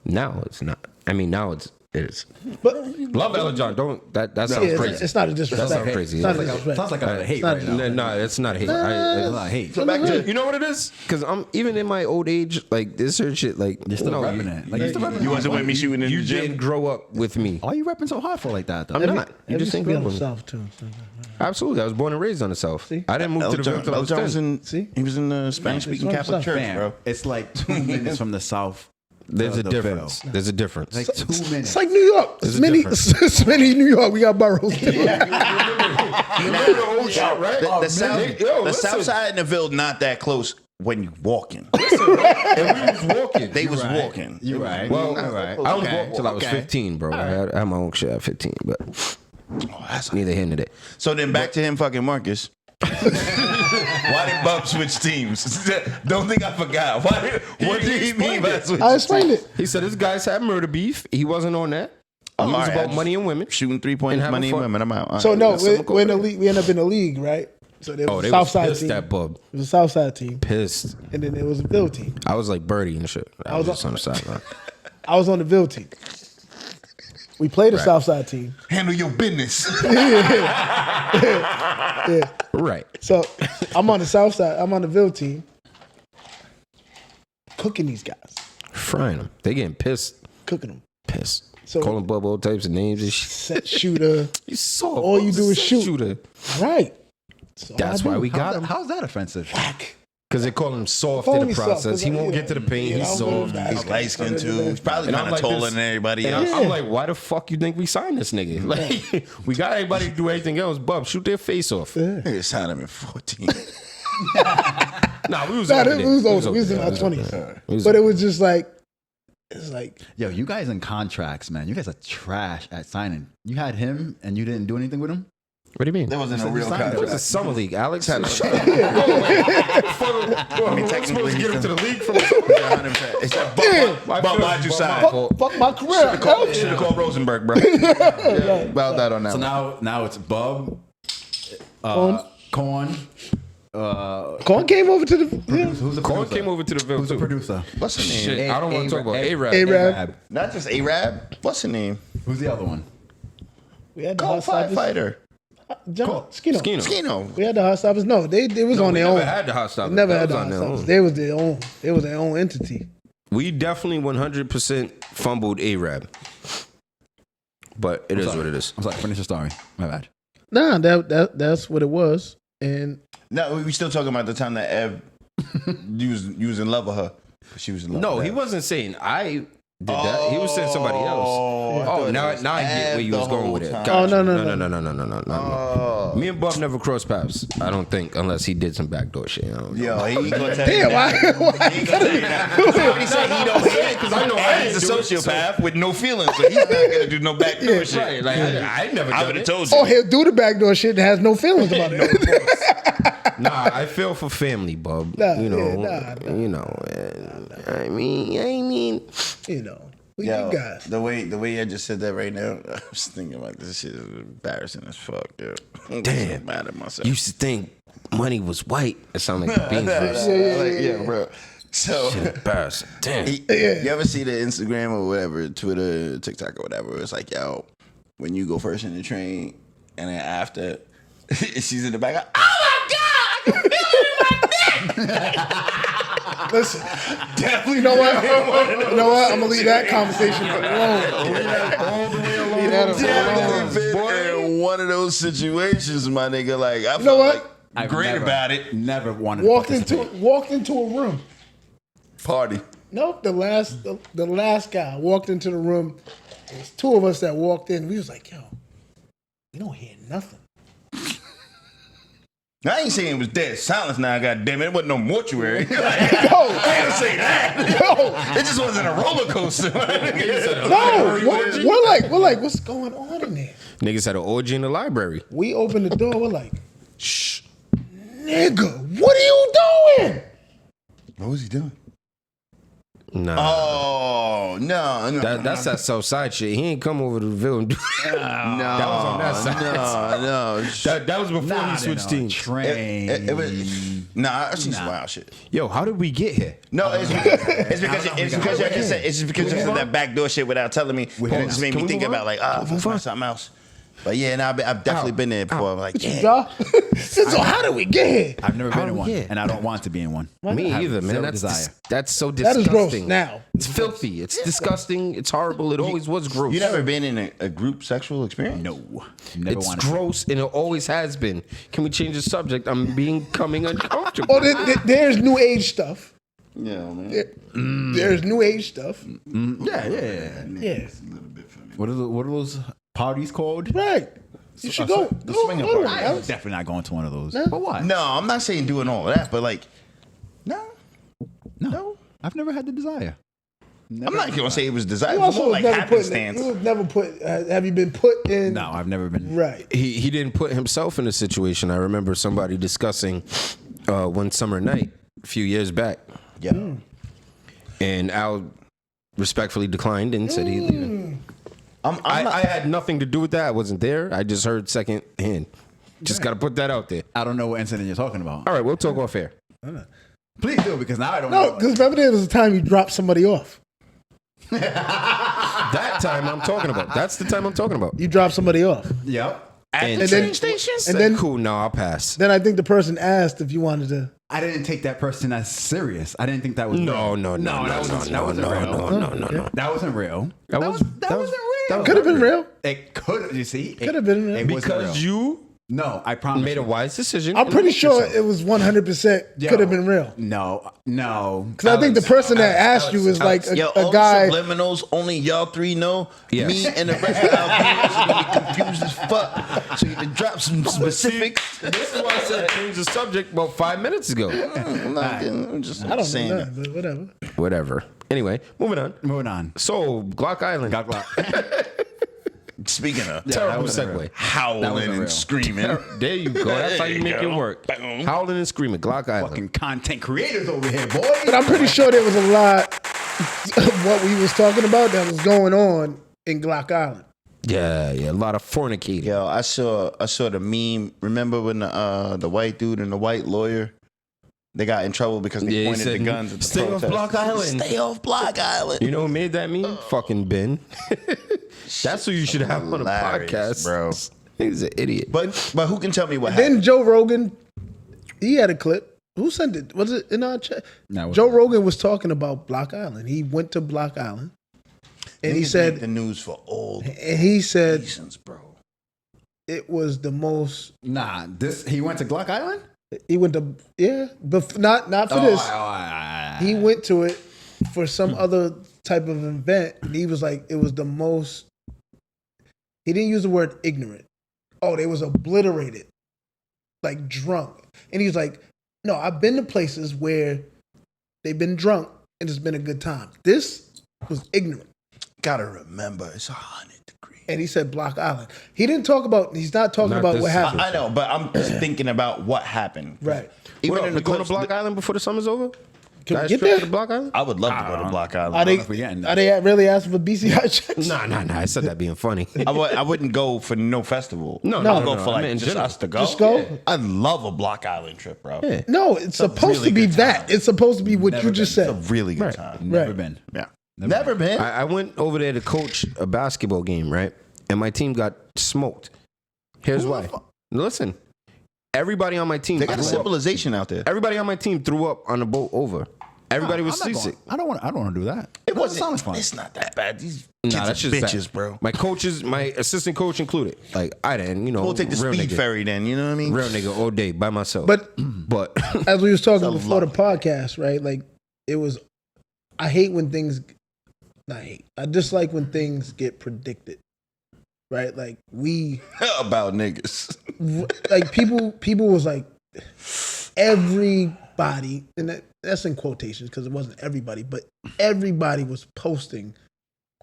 Now it's not. I mean, now it is. But Love Ella John. Don't that sounds yeah, crazy. it's not a disrespect. That sounds crazy. It's not a Sounds disrespect. Sounds like I hate not- right now. No, it's not hate. It's not hate. So back to You know what it is? Because I'm even in my old age, like this certain shit. Like You're still no, repping it. Like, you're still repping you it. wasn't with me shooting in you the gym. didn't grow up with me. Why are you repping so hard for like that, though? I'm not. You Every just ain't school grow in up the with me. South too. So- Absolutely, I was born and raised on the South. See? I didn't move to the Ville until I Ella was John was 10. in. See? He was in the Spanish-speaking It's Catholic from Church, Fam, bro. it's like 2 minutes from the south. There's to a the difference. Ville. There's a difference. Like 2 minutes. It's like New York. It's a many. difference. It's many New York. We got boroughs. Too. Remember the old shit, right? The south, Yo, the listen. south side in the Ville not that close when you walking. And we was walking. They was right. walking. You're right. Well, You're right. I was Okay. walking till I was Okay. 15, bro. I had my own shit at 15, but neither here nor there. So then back to him fucking Marcus. Why did Bub switch teams? Don't think I forgot. What did he mean by switching I explained it. He said his guys had murder beef. He wasn't on that. It was alright, about I money and women. Shooting 3 points, And having money and fun. women. I'm out. All So right. no, that's something we're in the cool. league. We end up in the league, right? So there was Oh, a they South was Side pissed team. at Bub. It was a South Side team, Pissed. and then there was a Ville team. I was like Birdie and shit. I was was just on the sideline. I was on the Ville team. We played the Right. South Side team. Handle your business. Yeah. Right. So I'm on the South Side. I'm on the Ville team. Cooking these guys. Frying them. They getting pissed. Cooking them. Pissed. So- Calling Bub all types of names and shit. Set shooter. You saw All you do is shoot. Shooter. Right. So That's why we got him. How's that offensive? Because they call him soft Calling in me the soft, process. 'cause He I- won't you get know, to the paint. you He's know, soft. I'm He's light skinned too. He's probably And kind I'm of like taller this- than everybody And else. I'm like, why the fuck you think we signed this nigga? Like, we got everybody to do everything else. Bub, shoot their face off. Nigga signed him at 14. Nah, we was Nah, over it there. was We over. We was in there. our We was over 20s. there. We was But it over was just like, it's like, Yo, you guys in contracts, man. You guys are trash at signing. You had him and you didn't do anything with him? there. What do you mean? There wasn't a You real signed him. It was a contract. summer league, Alex. Shut up. I mean, technically, to get him to the league from. It's that Bub, why'd you sign? fuck my career. Should have called Rosenberg, bro. About that on that So one. now it's Bub, Corn. Corn came over to the. Yeah. Who's the Corn producer? came over to the Ville Who's the too. producer? What's her name? Shit, I don't want to talk about A-Rab. A-Rab. Not just Arab. What's her name? Who's the other one? We had the Call hot side. firefighter. John Skino. Skino. We had the hot stoppers. No, they was on we their never own. had the hot stoppers. They never That had was the on hot their stoppers. own. They was their own. They was their own entity. We definitely 100% fumbled Arab. But it is what it is. I'm sorry, finish the story. My bad. Nah, that's what it was. And No, we still talking about the time that Ev, you was in love with her. She was in love. No, with he Ev. wasn't saying I did that. He was saying somebody else. Oh, now I get where you was going with it. time. Gotcha. Oh, No. Me and Bob never crossed paths. I don't think, unless he did some backdoor shit. I don't know. Yo, he gonna tell you damn, that. why He gonna tell you that. He said he don't hate it because I know he's a sociopath with no feelings, so he's not gonna do no backdoor shit. Right, like I never I done would have it. told you. Oh, he'll do the backdoor shit and has no feelings about it. Nah, I feel for family, Bob. Nah, you know, yeah, nah. you know. I mean, You know, we Yo, guys. the way I just said that right now, I was thinking about this shit is embarrassing as fuck, yo. I'm Damn. so mad at myself. you used to think money was white. It sounded like a beans verse. Yeah, bro. So Shit, embarrassing. Damn. you ever see the Instagram or whatever, Twitter, TikTok or whatever? It's like, yo, when you go first in the train and then after she's in the back, oh my God, I can feel it in my neck. Listen, definitely. You know what? I'm gonna leave that conversation alone. All the way along. Leave that alone. Definitely been in one of those situations, my nigga. Like, I You know felt what? like I've great never- about it. Never wanted Walked to into a room. Party. Nope, the last guy walked into the room. There's two of us that walked in. We was like, yo, we don't hear nothing. I ain't saying it was dead silence now, goddamn it. It wasn't no mortuary. No, I ain't say that. no, It just wasn't a roller coaster. no. We're like, what's going on in there? Niggas had an orgy in the library. We opened the door. We're like, shh, nigga, what are you doing? What was he doing? Nah. Oh, no. That's that Southside shit. He ain't come over to the Ville and do No, that was on that side. no. That was before he switched teams. Train. It was, I seen some wild shit. Yo, how did we get here? No, it's because y'all just said, it's just because you said that backdoor shit without telling me. It just made me Can we think move about on? like, something else. But yeah, no, I've definitely been there before. I'm like, yeah. Ja? So how did we get here? I've never been in one, yeah. and I don't want to be in one. Me I have either, man. zero That's desire. that's so That is disgusting. gross now. It's filthy. It's disgusting. It's horrible. It always was gross. You never been in a group sexual experience? No, never It's wanted to. gross and it always has been. Can we change the subject? I'm becoming uncomfortable. Oh, there's new age stuff. Yeah, man. There's new age stuff. Yeah. Yeah, What are those parties called? right. You should go. The Go swinger to party. one, I'm Alex. definitely not going to one of those. No. But why? No, I'm not saying doing all of that, but like, no. I've never had the desire. I'm not gonna say it was You desirable. also More was like never put. happenstance. You was never put. Have you been put in? No, I've never been. Right. He didn't put himself in a situation. I remember somebody discussing one summer night a few years back, Yeah. and Al respectfully declined and said he. I had nothing to do with that. I wasn't there. I just heard second hand. Just got to put that out there. I don't know what incident you're talking about. All right, we'll talk off air. Please do, because now I don't No, know. because remember there was a time you dropped somebody off. That time I'm talking about. That's the time I'm talking about. You dropped somebody off, Yep. And then and then cool. No, I'll pass. then I think the person asked if you wanted to. I didn't take that person as serious. I didn't think that was No, real. no, no, that wasn't real. no. That wasn't real. That was- That that was- wasn't real. Could have been real. It could. You see, Could have been real. It wasn't Because real. you No, I promise. made a you. wise decision. I'm and pretty looked sure yourself. it was 100% Yo, could have been real. No. Because I think the person that asked you is like Yo, a all guy. the subliminals only y'all three know. Yes. Me and the rest of our viewers are gonna be confused as fuck. So you can drop some specifics. This is why I said change the subject about 5 minutes ago. I'm just I don't saying know that. that, but whatever. Whatever. Anyway, moving on. Moving on. So, Glock Island. Speaking of Terrible wasn't real. segue. That howling wasn't and real. screaming. There you go. That's how you make it work. Boom. Howling and screaming. Glock Island. Fucking content creators over here, boy. But I'm pretty sure there was a lot of what we was talking about that was going on in Glock Island. Yeah. A lot of fornicating. Yo, I saw the meme. Remember when the white dude and the white lawyer, they got in trouble because they Yeah, he pointed said, the guns at the "Stay off protesters. Block Island." Stay off Block Island. You know who made that meme? Fucking Ben. That's who you should have on a Hilarious, podcast, bro. He's an idiot. But who can tell me what Then happened? Joe Rogan, he had a clip. Who sent it? Was it in our chat? No, it Joe wasn't. Rogan was talking about Block Island. He went to Block Island, and he Niggas said, make the news for all and he said reasons, bro. it was the most. Nah, he went to Glock Island? He went to but not for this. He went to it for some other type of event. And he was like, it was the most. He didn't use the word ignorant. Oh, they was obliterated, like drunk. And he was like, no, I've been to places where they've been drunk and it's been a good time. This was ignorant. Gotta remember, it's 100 degrees. And he said Block Island. He didn't talk about. He's not talking Not about this what happened. I know, but I'm just thinking about what happened. Right. Even What, in the going to clips, Block Island before the summer's over? Can we Guys get straight there? to the Block Island? I would love to go to Block Island. Are they, if we getting are they really asking for BCI checks? Nah. I said that being funny. I wouldn't go for no festival. No, I'll no, go no, for I like mean in just general. us to go. Just go? Yeah. I love a Block Island trip, bro. Yeah. No, it's supposed really to be good that. time. It's supposed to be what Never you just It's a said. really good Right. time. Never Right. been. Yeah. Never been. I went over there to coach a basketball game, right? And my team got smoked. Here's why. Listen, everybody on my team They got a threw up. civilization out there. Everybody on my team threw up on the boat over. Everybody was I'm not seasick. going- I don't want to do that. It That wasn't. sounds fun. It's not that bad. These kids Nah, that's are just bitches, bad. bro. My coaches, my assistant coach included. Like I didn't, We'll take the real speed nigga. ferry then. You know what I mean? Real nigga all day by myself. But but as we was talking It's a before the lot. podcast, right? Like it was. I hate when things. Not hate. I dislike when things get predicted. Right? Like we. About niggas. Like people was like everybody, and that's in quotations because it wasn't everybody, but everybody was posting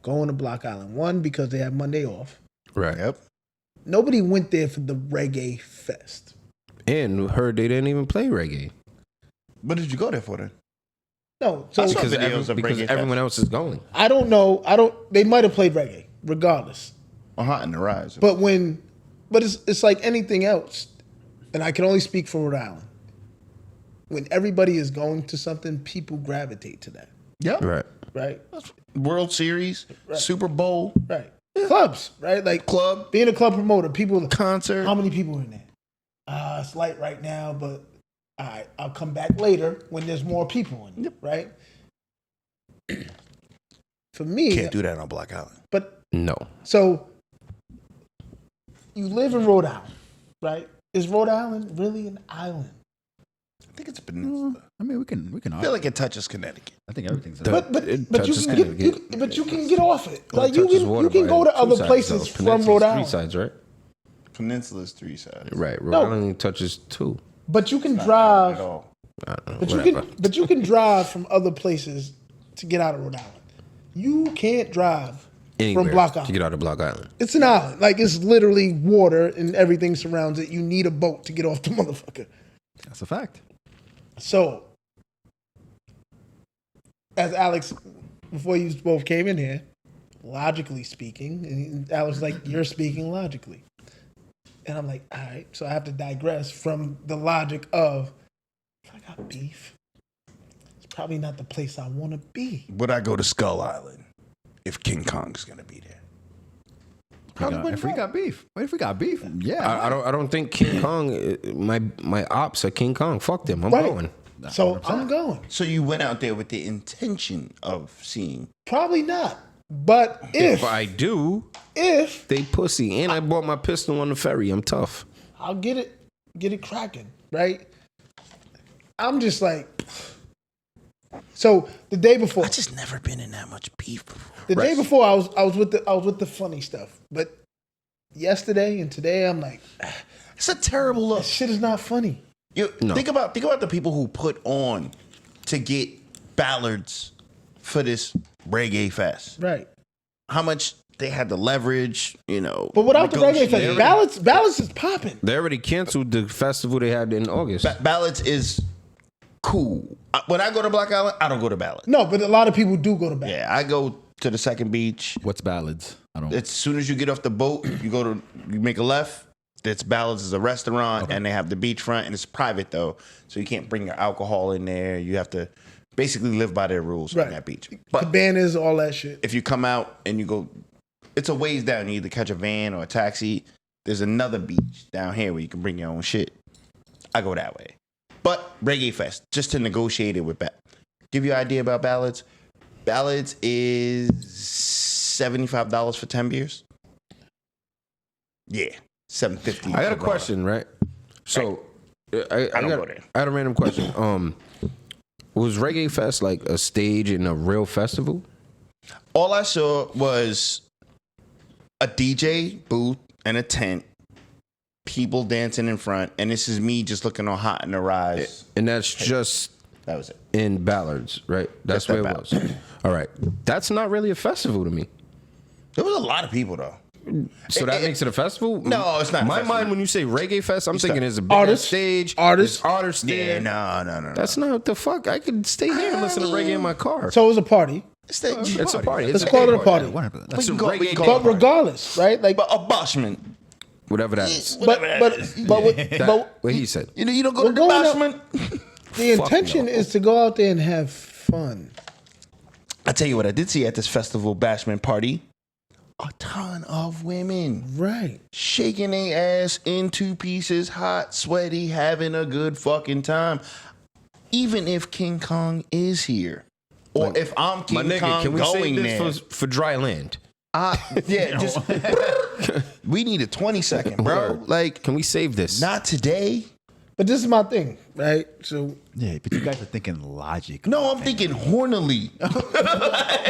going to Block Island. One, because they had Monday off. right. Yep. Nobody went there for the reggae fest. And heard they didn't even play reggae What did you go there for then? No, so I saw because, videos of because reggae everyone fest. else is going. I don't know. They might have played reggae, regardless. Hot in the rise. But it's like anything else, and I can only speak for Rhode Island. When everybody is going to something, people gravitate to that, Yep. Right. right? World Series, Super Bowl, Right. Clubs, right? Like club, being a club promoter, people. concert. How many people are in there? It's light right now, but all right, I'll come back later when there's more people in it, right? For me, Can't do that on Block Island. but No. so you live in Rhode Island, right? Is Rhode Island really an island? I think it's a peninsula. I mean, we can. I feel like it touches Connecticut. I think everything's. The- But It you touches can get Connecticut. but you can get off it. Well, Like it you touches can water you can by go to two other sides, places though. from Peninsula's Rhode 3 Island, sides, right? Peninsula's 3 sides. Right. Rhode No. Island touches 2. but you can At drive. all. I don't know, But whatever. you can drive from other places to get out of Rhode Island. You can't drive Anywhere from Block to Island. get out of Block Island. It's an island. Like it's literally water and everything surrounds it. You need a boat to get off the motherfucker. That's a fact. So, as Alex, before you both came in here, logically speaking, and Alex was like, you're speaking logically. And I'm like, all right, so I have to digress from the logic of, if I got beef, it's probably not the place I want to be. Would I go to Skull Island if King Kong's gonna be there? If we got beef, yeah. I don't think King Kong. My ops are King Kong. Fuck them. I'm Right. going. So I'm going. So you went out there with the intention of seeing. Probably not. But If I do, if they pussy. And I bought my pistol on the ferry. I'm tough. I'll get it cracking, right? I'm just like, so the day before, I just never been in that much beef before. the day before I was with the funny stuff, but yesterday and today I'm like, It's a terrible look. this shit is not funny. No. Think about the people who put on to get ballards for this reggae fest. Right. How much they had to leverage, But without the reggae negotiate. fest, ballads is popping. They already canceled the festival they had in August. Ballads is cool. When I go to Block Island, I don't go to Ballad. No, but a lot of people do go to ballads. Yeah, I go to the second beach. What's ballads? I don't. As soon as you get off the boat, you make a left. It's Ballads is a restaurant, and they have the beachfront, and it's private though, so you can't bring your alcohol in there. You have to basically live by their rules Right. on that beach. But Cabanas, all that shit. if you come out and you go, it's a ways down. You either catch a van or a taxi. There's another beach down here where you can bring your own shit. I go that way. But Reggae Fest, just to negotiate it with give you an idea about ballads. Ballads is $75 for 10 beers. Yeah, $7.50. I got a question, right? So, I don't got, go there. I had a random question. Was Reggae Fest like a stage in a real festival? All I saw was a DJ booth and a tent, people dancing in front, and this is me just looking all hot in the rise. And that's just That was it. in Ballards, right? That's Just where at it was. All right. That's not really a festival to me. There was a lot of people though. So that makes it a festival? No, it's not a My festival. mind, when you say Reggae Fest, I'm thinking it's a big Artists. stage. Artists. there's artists there. Yeah, no. That's not what the fuck. I could stay here and listen to reggae in my car. So it was a party. It's a It's a party. Let's It's call it a a party. Whatever. It's a We can reggae call day. But regardless, right? Like, But a Boschman. Whatever that is. but What he said. You don't go We're to the going up- Boschman. the intention is to go out there and have fun. I tell you what I did see at this festival Bashman party. A ton of women Right. shaking their ass in two pieces, hot, sweaty, having a good fucking time. Even if King Kong is here. Or if I'm My King nigga, Kong can we going save there. this for dry land? Yeah, just we need a 20-second, bro. Like, Can we save this? not today. But this is my thing, right? So, Yeah, but you guys are thinking logic. No, I'm thinking hornily.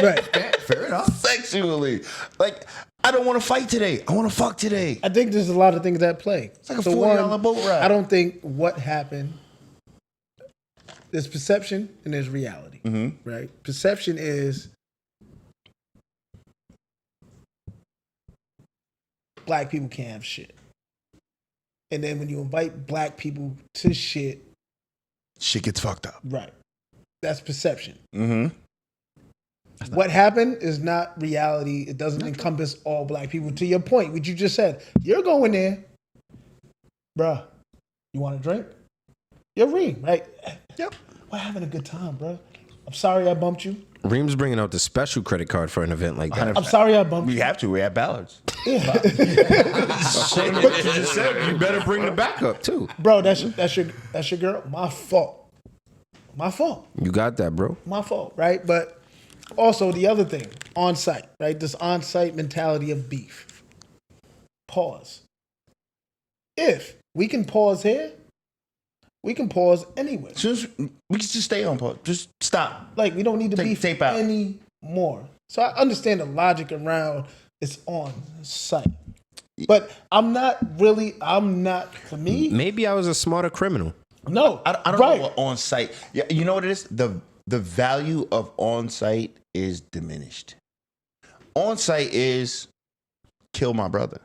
right. Fair enough. Sexually. Like, I don't want to fight today. I want to fuck today. I think there's a lot of things at play. It's like a $40 boat ride. I don't think what happened. There's perception and there's reality, right? Perception is black people can't have shit. And then when you invite black people to shit, Shit gets fucked up. right, that's perception. Mm-hmm. What happened is not reality. It doesn't encompass all black people. To your point, what you just said, you're going there, bruh. You want a drink? You're Reem, right? Yep. We're having a good time, bruh. I'm sorry I bumped you. Reem's bringing out the special credit card for an event like that. I'm sorry I bumped We you. have to. We're at Ballards. You better bring the backup too. Bro, that's your girl. My fault. My fault. You got that, bro. My fault, right? But also the other thing, on site, right? This on site mentality of beef. Pause. If we can pause here, we can pause anywhere. Soon as we can just stay on pause. Just stop. Like, we don't need to Take beef tape out. anymore. So I understand the logic around it's on site. But for me, Maybe I was a smarter criminal. no. I don't right. know what on site. Yeah, you know what it is? The value of on site is diminished. On site is kill my brother.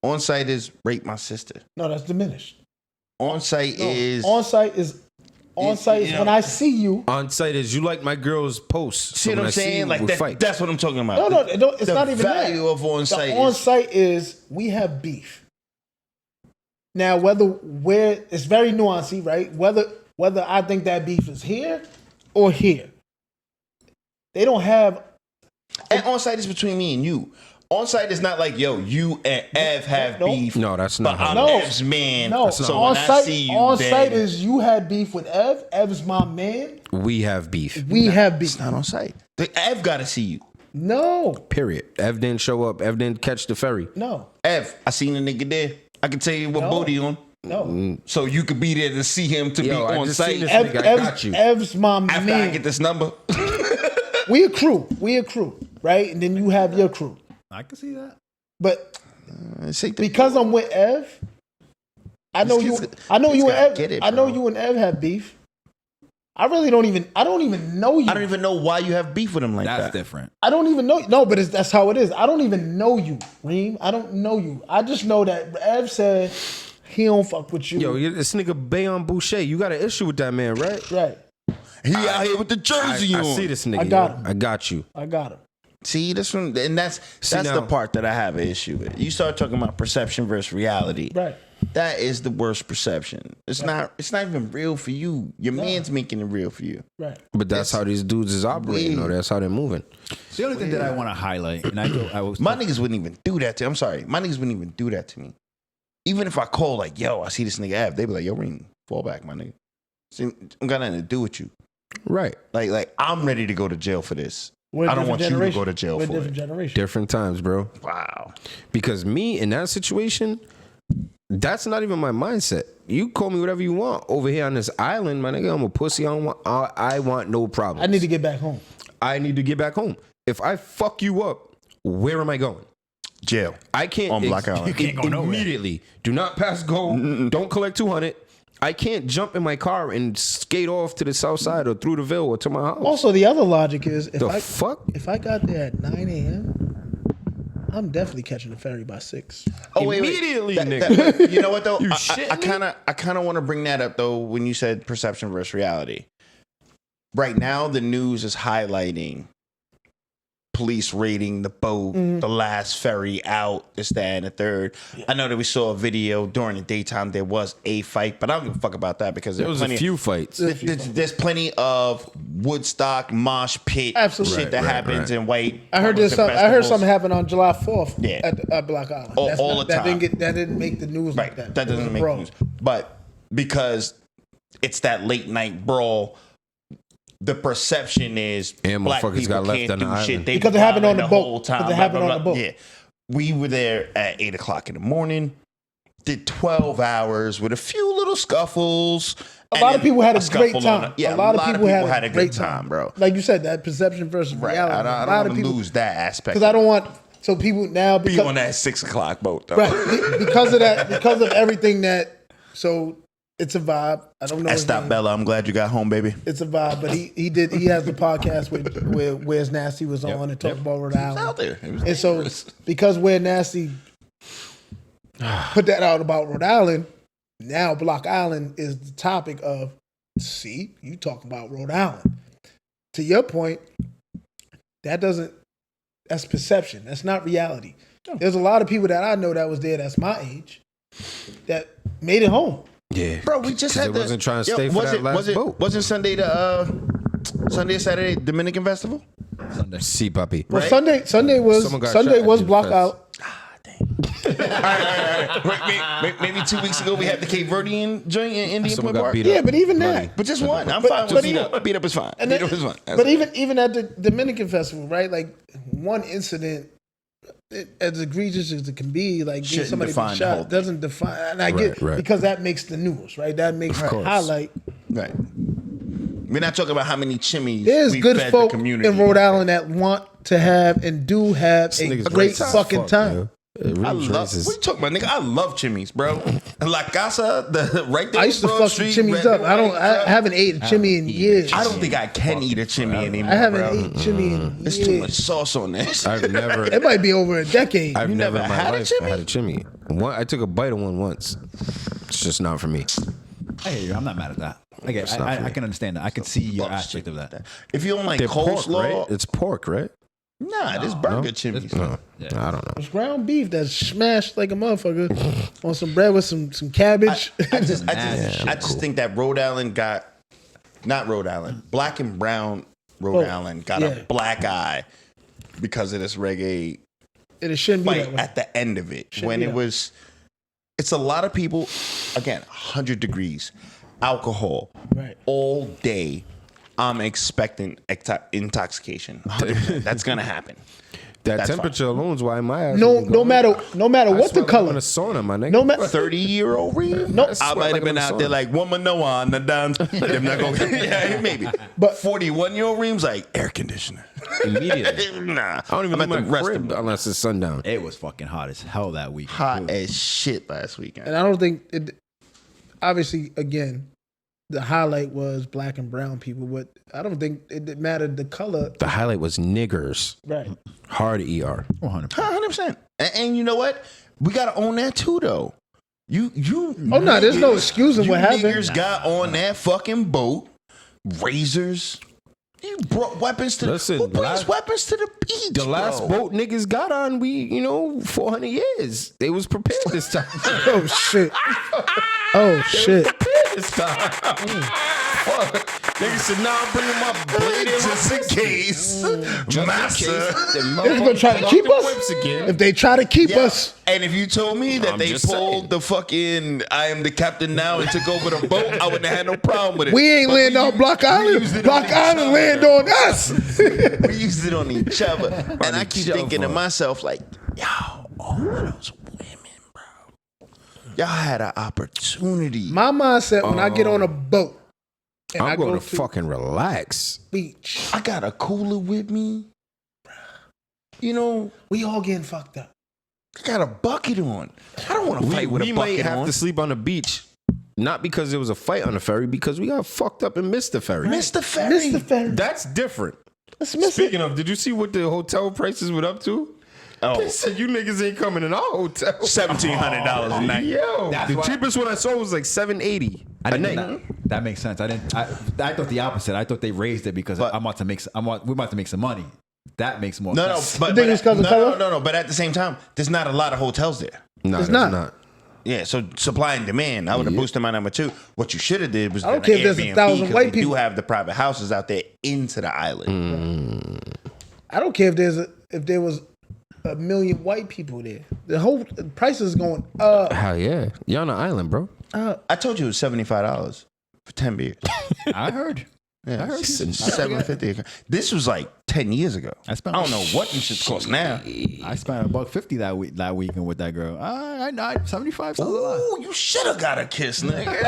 On site is rape my sister. No, that's diminished. On site No, is on site is when I see you. On site is you like my girl's posts. See so what when I'm I see saying? you, Like we'll that, fight. that's what I'm talking about. No, it's the not even value that. of on site. The on site is we have beef. Now, where it's very nuanced, right? Whether I think that beef is here or here, they don't have. And on site is between me and you. On site is not like, yo, you and Ev have No. beef. No, that's But not how I'm No. Ev's man. No, So on when I site. see you, On then site is you had beef with Ev. Ev's my man. we have beef. We have beef. it's not on site. The Ev got to see you. No, Period. Ev didn't show up. Ev didn't catch the ferry. no, Ev, I seen a nigga there. I can tell you what No. boat he on. no. So you could be there to see him to Yo, be I on just site. seen this After nigga. I got you. Ev's my I man. get this number. We a crew, right? And then you have your crew. I can see that. But Say the- because I'm with Ev, I know This you. kid's- I know this you and guy Ev. get it, I know bro. you and Ev have beef. I don't even know you. I don't even know why you have beef with him like That's that. different. I don't even know. No, but that's how it is. I don't even know you, Reem. I don't know you. I just know that Ev said he don't fuck with you. Yo, this nigga Bayon Boucher, you got an issue with that man, right? Right. He out here with the jersey I on. see this nigga. I got yo. him. I got you. I got him. See, that's now- the part that I have an issue with. You start talking about perception versus reality. Right. That is the worst perception. It's not even real for you. Your man's making it real for you. Right. But that's how these dudes is operating, or that's how they're moving. The only thing that I want to highlight, and I was My niggas wouldn't even do that to I'm sorry. My niggas wouldn't even do that to me. Even if I call like, yo, I see this nigga Av, they be like, yo, Ring, fall back, my nigga. See, I got nothing to do with you. Right. Like I'm ready to go to jail for this. We're a I don't want different you to generation. go to jail We're a for different it. generation. Different times, bro. Wow. Because me in that situation, that's not even my mindset. You call me whatever you want over here on this island, my nigga. I'm a pussy. I want no problem. I need to get back home. I need to get back home. If I fuck you up, where am I going? Jail. I can't On Block Island. You can't go nowhere. immediately. Do not pass go. Don't collect 200. I can't jump in my car and skate off to the south side or through the Ville or to my house. Also, the other logic is The fuck? if I got there at 9 a.m., I'm definitely catching the ferry by 6. Oh, wait. Immediately, That- nigga. you know what though? You I shitting me? kind of want to bring that up though when you said perception versus reality. Right now, the news is highlighting police raiding the boat, the last ferry out, this, that, and the third. I know that we saw a video during the daytime. There was a fight, but I don't give a fuck about that because There was a few fights. There's plenty of Woodstock mosh pit Absolutely. shit that Right, happens right. in white. I heard farmers and I heard festivals. something happen on July 4th Yeah. at Block Island. All the that time. that didn't make the news Right. like that. That doesn't make Bro. news. But because it's that late night brawl, the perception is And black motherfuckers people got left can't on the do island. shit. They Because it happened on wilding the boat. whole time. Because it blah, happened blah, on the blah. boat. Yeah. We were there at 8 o'clock in the morning, did 12 hours with a few little scuffles. A lot of people had a great scuffle time. on Yeah, a lot of people had a good great time, bro. Like you said, that perception versus Right. reality. I A don't lot want of to people, lose that aspect. because I don't want so people now be because on that 6 o'clock boat, though. right because of that, because of everything that. So it's a vibe. I don't know. And his stop, name. Bella. I'm glad you got home, baby. It's a vibe, but he has the podcast where Where's Nasty was on and talked about Rhode Island. Out there. It was And so dangerous. because Where Nasty put that out about Rhode Island, now Block Island is the topic of, see, you talking about Rhode Island. To your point, that's perception. That's not reality. There's a lot of people that I know that was there that's my age that made it home. Yeah. Bro, we just 'Cause had they wasn't trying to stay for that last boat. Wasn't Sunday Sunday, Saturday Dominican Festival? See, puppy. Well, Right? Sunday was Someone got shot at Block Fest. Out. All right. Maybe 2 weeks ago we had the Cape Verdean joint in Indian Someone Point got Park. beat Yeah, up. but even Bloody. that. But just one. I'm But- fine but with even- beat up is fine. And Beat then- up is fine. That's But fine. even at the Dominican Festival, right? Like one incident, as egregious as it can be, like getting Shouldn't somebody define being the whole shot thing. doesn't define. And I get right. because that makes the news, right? That makes the course. highlight. Right. We're not talking about how many chimneys There's we good fed folk the community. in Rhode Island that want to have and do have a Niggas great racist as fucking fuck, time. man. It really I is love. racist. What you talking about, nigga? I love chimneys, bro. And La Casa, right there. I used to Broad fuck Street, some chimneys red up. and white, I haven't ate a chimney in years. I don't think I can eat a chimney anymore. I haven't bro. ate chimney in There's too much years. sauce on this. I've never. It might be over a decade. I've never in never my had a life chimney? had a chimney. I took a bite of one once. It's just not for me. I hear you. I'm not mad at that. not for I me. can understand that. I can see your Fuck aspect shit. of that. If you don't like They're pork, coleslaw, right? It's pork, right? nah, this burger chimneys. No, I don't know. It's ground beef that's smashed like a motherfucker on some bread with some cabbage. I just think that Rhode Island got not Rhode Island, black and brown Rhode Island got yeah. a black eye because of this reggae And it shouldn't be fight that way. at the end of it. Shouldn't when be it that was, it's a lot of people. Again, 100 degrees, alcohol, Right. all day. I'm expecting intoxication. 100%. That's gonna happen. That That's temperature alone is why my ass. No, wasn't no going. matter I what the sweat like I'm color. in a sauna, my nigga. No matter 30-year-old Reed? No. I sweat might like have been I'm out a there sauna. like woman no on the dance. Them not gonna, yeah, maybe. But- 41-year-old Reem's like air conditioner. Immediately. Nah, I don't even I'm leave at my the rest crib of unless it's sundown. It was fucking hot as hell that week. hot as shit last weekend. and I don't think it. Obviously, again, the highlight was black and brown people, but I don't think it mattered the color. The highlight was niggers. Right. Hard ER. 100%. 100%. And you know what? We gotta own that too, though. You. Oh no, there's no excusing you what happened. niggers got on that fucking boat, razors. You brought weapons to Listen, who brings weapons to the beach? The last bro? boat niggas got on, 400 years. They was prepared this time. Oh shit. Oh shit. Prepared this time. Fuck. Niggas said, nah, I'm bringing my blade in Just in case. Massa. They're gonna try to keep us. If they try to keep Yeah. us, And if you told me that I'm they just pulled saying. the fucking I am the captain now and took over the boat, I wouldn't have had no problem with it. we ain't But land on Block Island. used it Block on each Island other. land on us. We used it on each other. And I keep each thinking to other. myself, like, yo, all of those women, bro. Y'all had an opportunity. My mindset when I get on a boat and I I'm go going to to fucking relax. beach, I got a cooler with me. You know, we all getting fucked up. I got a bucket on. I don't want to fight with We a might bucket have on. to sleep on the beach. Not because there was a fight on the ferry, because we got fucked up and missed the ferry. Mr. Ferry. Mr. Ferry. That's different. Let's miss it. Speaking of, did you see what the hotel prices went up to? Oh. They said you niggas ain't coming in our hotel. $1,700 a night. Yo, That's the why- cheapest one I saw was like $780 I a didn't night. know that makes sense. I thought the opposite. I thought they raised it because But- we're about to make some money. That makes more No, sense. but, You think it's 'cause of color? no. But at the same time, there's not a lot of hotels there. No, It's that's not. Yeah, so supply and demand. I would have boosted my number 2. What you should have did was I don't done an care if there's Airbnb 1,000 because white they people. do have the private houses out there into the island. I don't care if there was a million white people there. The whole price is going up. Hell yeah. You're on an island, bro. I told you it was $75 for 10 beers. I heard. Yeah, I heard. $750. This was like 10 years ago. I spent- don't know what these shit cost now. I spent $150 that weekend with that girl. I 75 sounds a lot. Ooh, you should have got a kiss, nigga.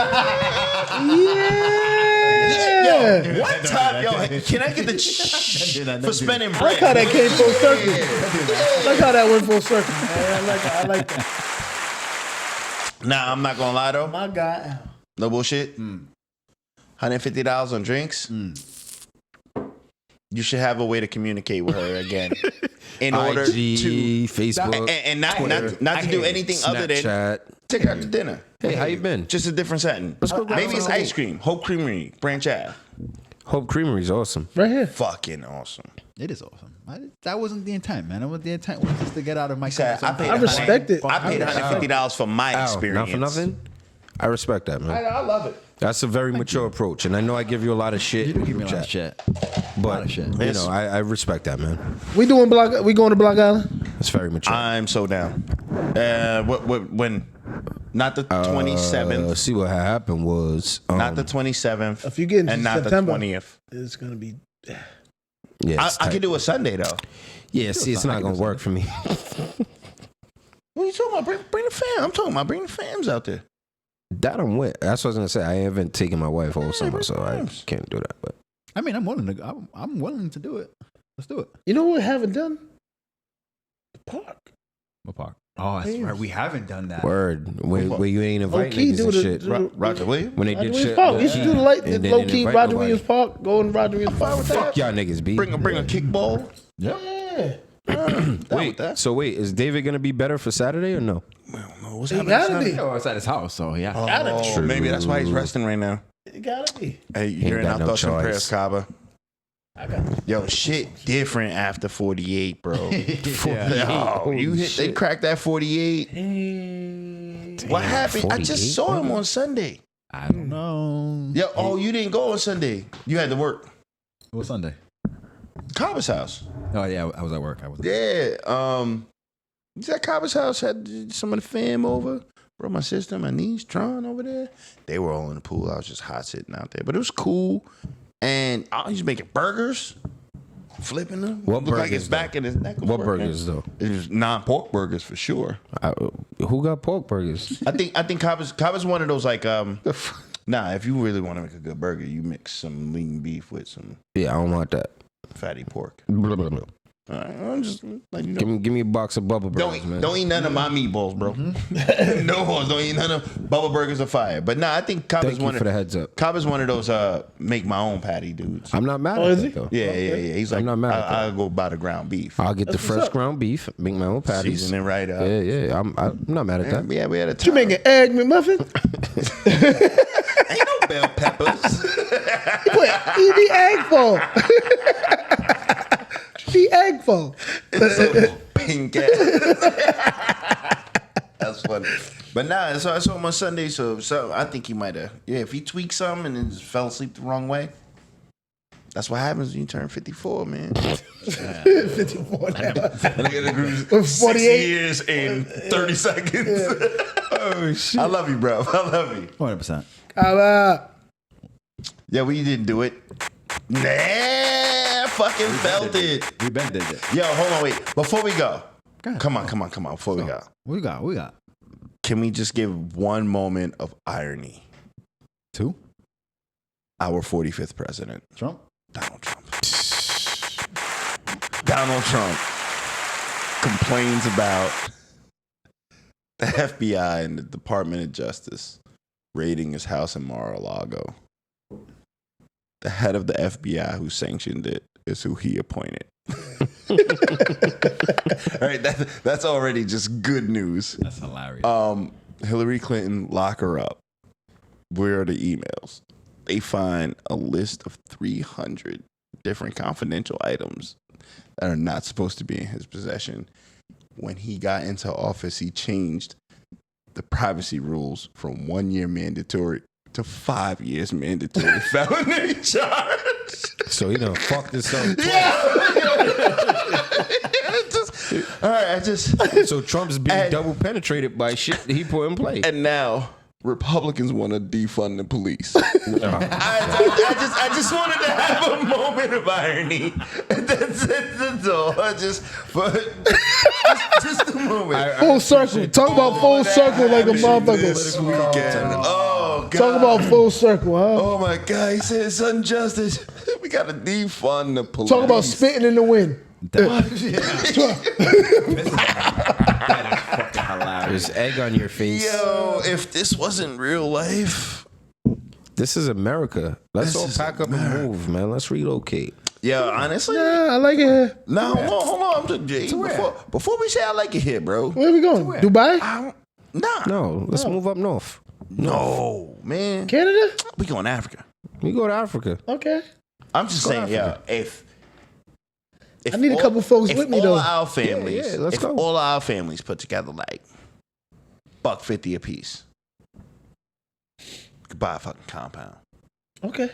Yeah. One time, can I get the for spending I bread? like how that came full circle. I like how that went full circle. I like that. Nah, I'm not gonna lie though. My God. No bullshit. $150 on drinks. You should have a way to communicate with her again, in order IG, to Facebook, and not to do anything other than Snapchat. take her out to dinner. Hey, how you been? Just a different setting. go grab Maybe it's some ice cream. Hope Creamery, Branch Ave. Hope Creamery's awesome. Right here. Fucking awesome. It is awesome. That wasn't the intent, man. The intent was just to get out of my Said, comfort zone. I respect it. I paid $150 for my Ow, experience. not for nothing. I respect that, man. I love it. That's a very mature approach, and I know I give you a lot of shit. You in do give me a group lot of chat, shit. but lot of shit. you know, I respect that, man. We going to Block Island? It's very mature. I'm so down. When? Not the 27th. See what had happened was Not the 27th. If you get into and not September, the 20th. it's going to be. yeah, I it's could tight. do a Sunday though. Yeah, see, it's not gonna work for me. What are you talking about? Bring the fam. I'm talking about bring the fams out there. That I'm with. That's what I was gonna say. I haven't taken my wife all summer, so I can't do that. But I mean, I'm willing to do it. Let's do it. You know what we haven't done? The park. What park? Oh, that's right. We haven't done that. word, where you ain't invite Low-key niggas do and the- shit. do the- Roger Williams. When they Roger did Williams shit, Park. We used to do the and then low didn't key invite Roger nobody. Williams Park. Go in Roger Williams Park. Fuck y'all niggas, B. Bring a kickball. Yeah. Wait, so is David gonna be better for Saturday or no? What's He happening? gotta be. Oh, it's at his house, so yeah. Oh, maybe that's why he's resting right now. It gotta be. Hey, you're in got our no thoughts and choice. prayers, Kaba. I got Yo, shit different after 48, bro. Yeah. Yo, you hit. They cracked that 48. What happened? I just 48, saw him on Sunday. I don't know. Yo, oh, you didn't go on Sunday. You had to work. What Sunday? Kaba's house. Oh yeah, I was at work. I was. Yeah. He's at Kaba's house. Had some of the fam over. Bro, my sister, my niece, Tron over there. They were all in the pool. I was just hot sitting out there, but it was cool. And he's making burgers, flipping them. What Look like burgers, his back and his neck. Was What working. burgers though? It was non-pork burgers for sure. Who got pork burgers? I think Kaba's one of those like nah. If you really want to make a good burger, you mix some lean beef with some Yeah, I don't want that. fatty pork. Blah, blah, blah. I'm just like you know. Give me a box of Bubba Burgers, man. Don't eat none of my meatballs, bro. No horse. Don't eat none of Bubba Burgers are fire. But nah, I think Kaba's Thank you one for the of heads up. Kaba's one of those make my own patty dudes. I'm not mad Oh, at is that he? though. Yeah. He's like, I'm not mad at that. I'll go buy the ground beef. I'll get the That's what's fresh up. ground beef, make my own patties. Season it right up. Yeah. I'm not mad at that. Yeah, we had a You time. make an egg McMuffin? Ain't no bell peppers. He put the egg for. The egg for. It's a pink ass. That's funny. But nah, so I saw him on Sunday, so I think he might have. Yeah, if he tweaked something and then just fell asleep the wrong way, that's what happens when you turn 54, man. 54 now. With 48 years in 30 seconds. Oh shit! I love you, bro. I love you. 100%. Yeah, we didn't do it. Nah, fucking felt it. We been did it. Yo, hold on, wait. Before we go, Go ahead. come on. Before we go, We got. can we just give one moment of irony? 2. Our 45th president, Trump. Donald Trump. Donald Trump complains about the FBI and the Department of Justice raiding his house in Mar-a-Lago. The head of the FBI who sanctioned it is who he appointed. All right, that's already just good news. That's hilarious. Hillary Clinton, lock her up. Where are the emails? They find a list of 300 different confidential items that are not supposed to be in his possession. When he got into office, he changed the privacy rules from 1 year mandatory to 5 years mandatory felony charge. So he done fucked this up. All right, So Trump's being double penetrated by shit that he put in place. and now Republicans want to defund the police. I just wanted to have a moment of irony. That's all. Just a moment. Full circle. Talk about full circle like a This motherfucker. weekend. Oh God. Talk about full circle, huh? Oh my God. He said it's injustice. We got to defund the police. Talk about spitting in the wind. That is fucking hilarious. There's egg on your face. Yo, if this wasn't real life. This is America. Let's This all is pack up and move, man. Let's relocate. Yo, honestly. Yeah, I like it here. No, hold on. I'm just, before we say I like it here, bro. Where we going? Dubai? Nah. No, let's move up north. No, man. Canada? We going to Africa. We go to Africa. Okay. I'm just saying, yeah. If I need a couple folks with me, all though. of our families, Yeah, let's if go. all of our families put together like $150 a piece, you could buy a fucking compound. Okay.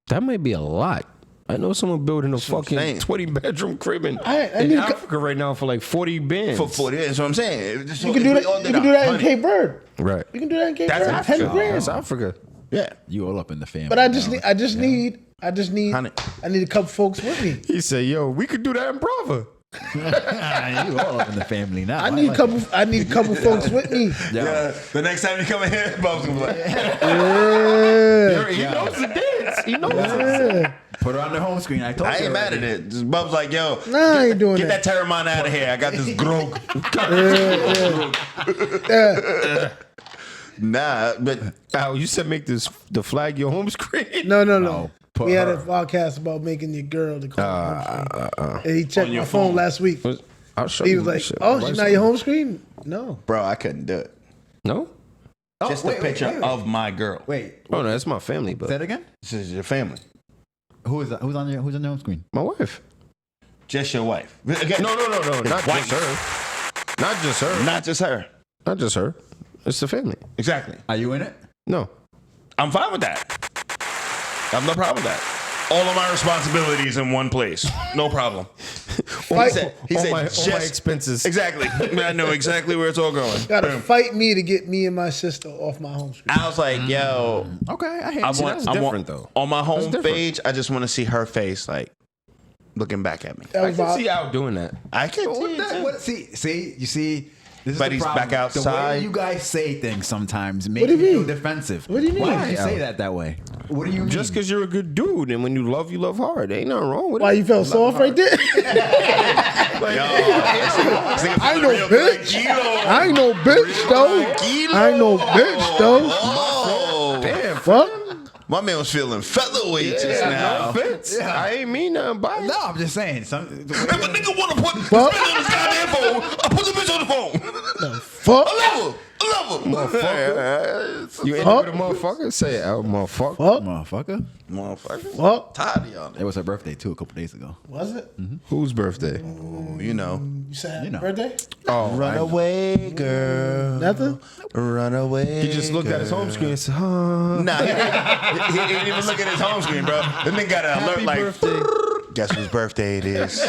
That might be a lot. I know someone building a what I'm fucking saying. 20-bedroom crib in I need a Africa right now for like 40 bands. For 40, that's what I'm saying. You can do that. You can do that in Cape Verde. Right. You can do that in Cape That's Verde. Africa. 10 grand. That's Africa. Yeah. You all up in the family. But I just now. need. I just need. 100. I need a couple folks with me. He said, yo, we could do that in Brava. You all up in the family now. I need a couple. I need a couple folks with me. Yeah. The next time you come in here, Bob's gonna be like, Yeah. He knows the dance. He knows it. Yeah. Put her on the home screen. I told I you. ain't mad at it. Just Bub's like, yo, Nah, I ain't doing get that. that Terramon out of here. I got this grog. Nah, but Al, you said make the flag your home screen. No. put We had her- a podcast about making your girl the home screen. And he checked my phone last week. I'll show He you was like, shit. "Oh, she's not your home screen." No. bro, I couldn't do it. No? Just wait, a picture wait. of my girl. Wait. Oh, no, that's my family, Say but that again. This is your family. Who is that? Who's on the home screen? my wife. Just your wife. Again, No. Not wife. just her. Not just her. Not just her. Not just her. It's the family. Exactly. Are you in it? No. I'm fine with that. I have no problem with that. All of my responsibilities in one place. No problem. He said all my just expenses. Exactly. I know exactly where it's all going. Gotta Boom. fight me to get me and my sister off my home screen. I was like, yo, Okay, I hear I you. want, that's I want different, though. on my home different. page. I just want to see her face, like looking back at me. That I was can my, see Al doing that. I can What see that- it. what- see, you see. This is But the he's problem. back outside. The way you guys say things sometimes make What do me you feel mean? defensive. What do you mean? Why do you say that way? What do you mean? Just because you're a good dude, and when you love hard. Ain't nothing wrong with why it. you felt soft right there? I ain't no bitch. I ain't no bitch though. I ain't no bitch though. Oh, Damn, Fuck. My man was feeling featherweight just now. No offense. I ain't mean nothing by it. No, I'm just saying. If a nigga want to put the spin on his goddamn phone, I put the bitch on the phone. Fuck. I love her. Motherfucker. You in with a motherfucker? Say it out, motherfucker. Fuck. Motherfucker. Motherfucker. Fuck. Tired of y'all. It was her birthday too a couple days ago. Was it? Whose birthday? You know. You said happy know. birthday? Oh, Run away, girl. Nothing? Run away. he just looked at his home screen and said, huh. Nah, he didn't even look at his home screen, bro. The nigga got an alert like, guess whose birthday it is.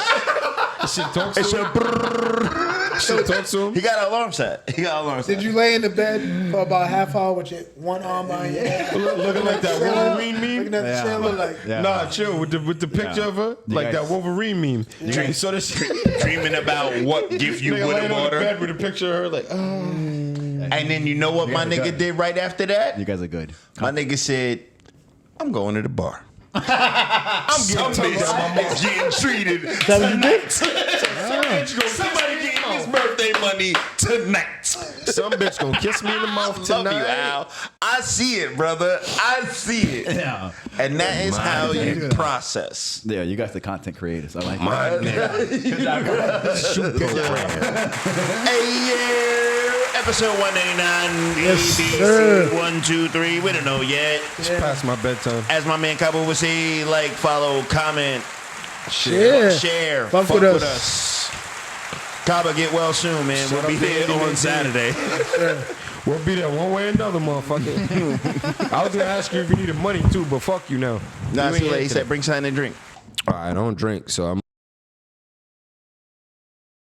Shit talks It's to your him. Shit talks to him. He got an alarm set. Did you lay in the bed for about a half hour with your one arm behind your head? Looking like that Wolverine meme? Looking at the ceiling like, Yeah. Nah, chill with the picture of her, You like guys- that Wolverine meme. You saw this shit. dreaming about what gift you Nigga would laying have on the bought her? bed with a picture of her, like, oh. And then you know what my guys are nigga good. did right after that? You guys are good. My nigga said, I'm going to the bar. I'm getting getting treated that what you did? Somebody getting his birthday money tonight. Some bitch gonna kiss me in the mouth Love tonight. you, Al. I see it, brother. I see it. Yeah. And that is how you process. Yeah, you guys the content creators. I like My it. nigga. Shoot Hey, yeah. Episode 189. Yes, ABC sir. 123. We don't know yet. It's past my bedtime. As my man Cabo would say, like, follow, comment, share. Fuck with us. Cabo, get well soon, man. Shut We'll be up, there Andy, on man. Saturday. We'll be there one way or another, motherfucker. I was gonna ask you if you needed money too, but fuck you now. Nah, You see, ain't like he into said, that. bring something to drink. I don't drink, so I'm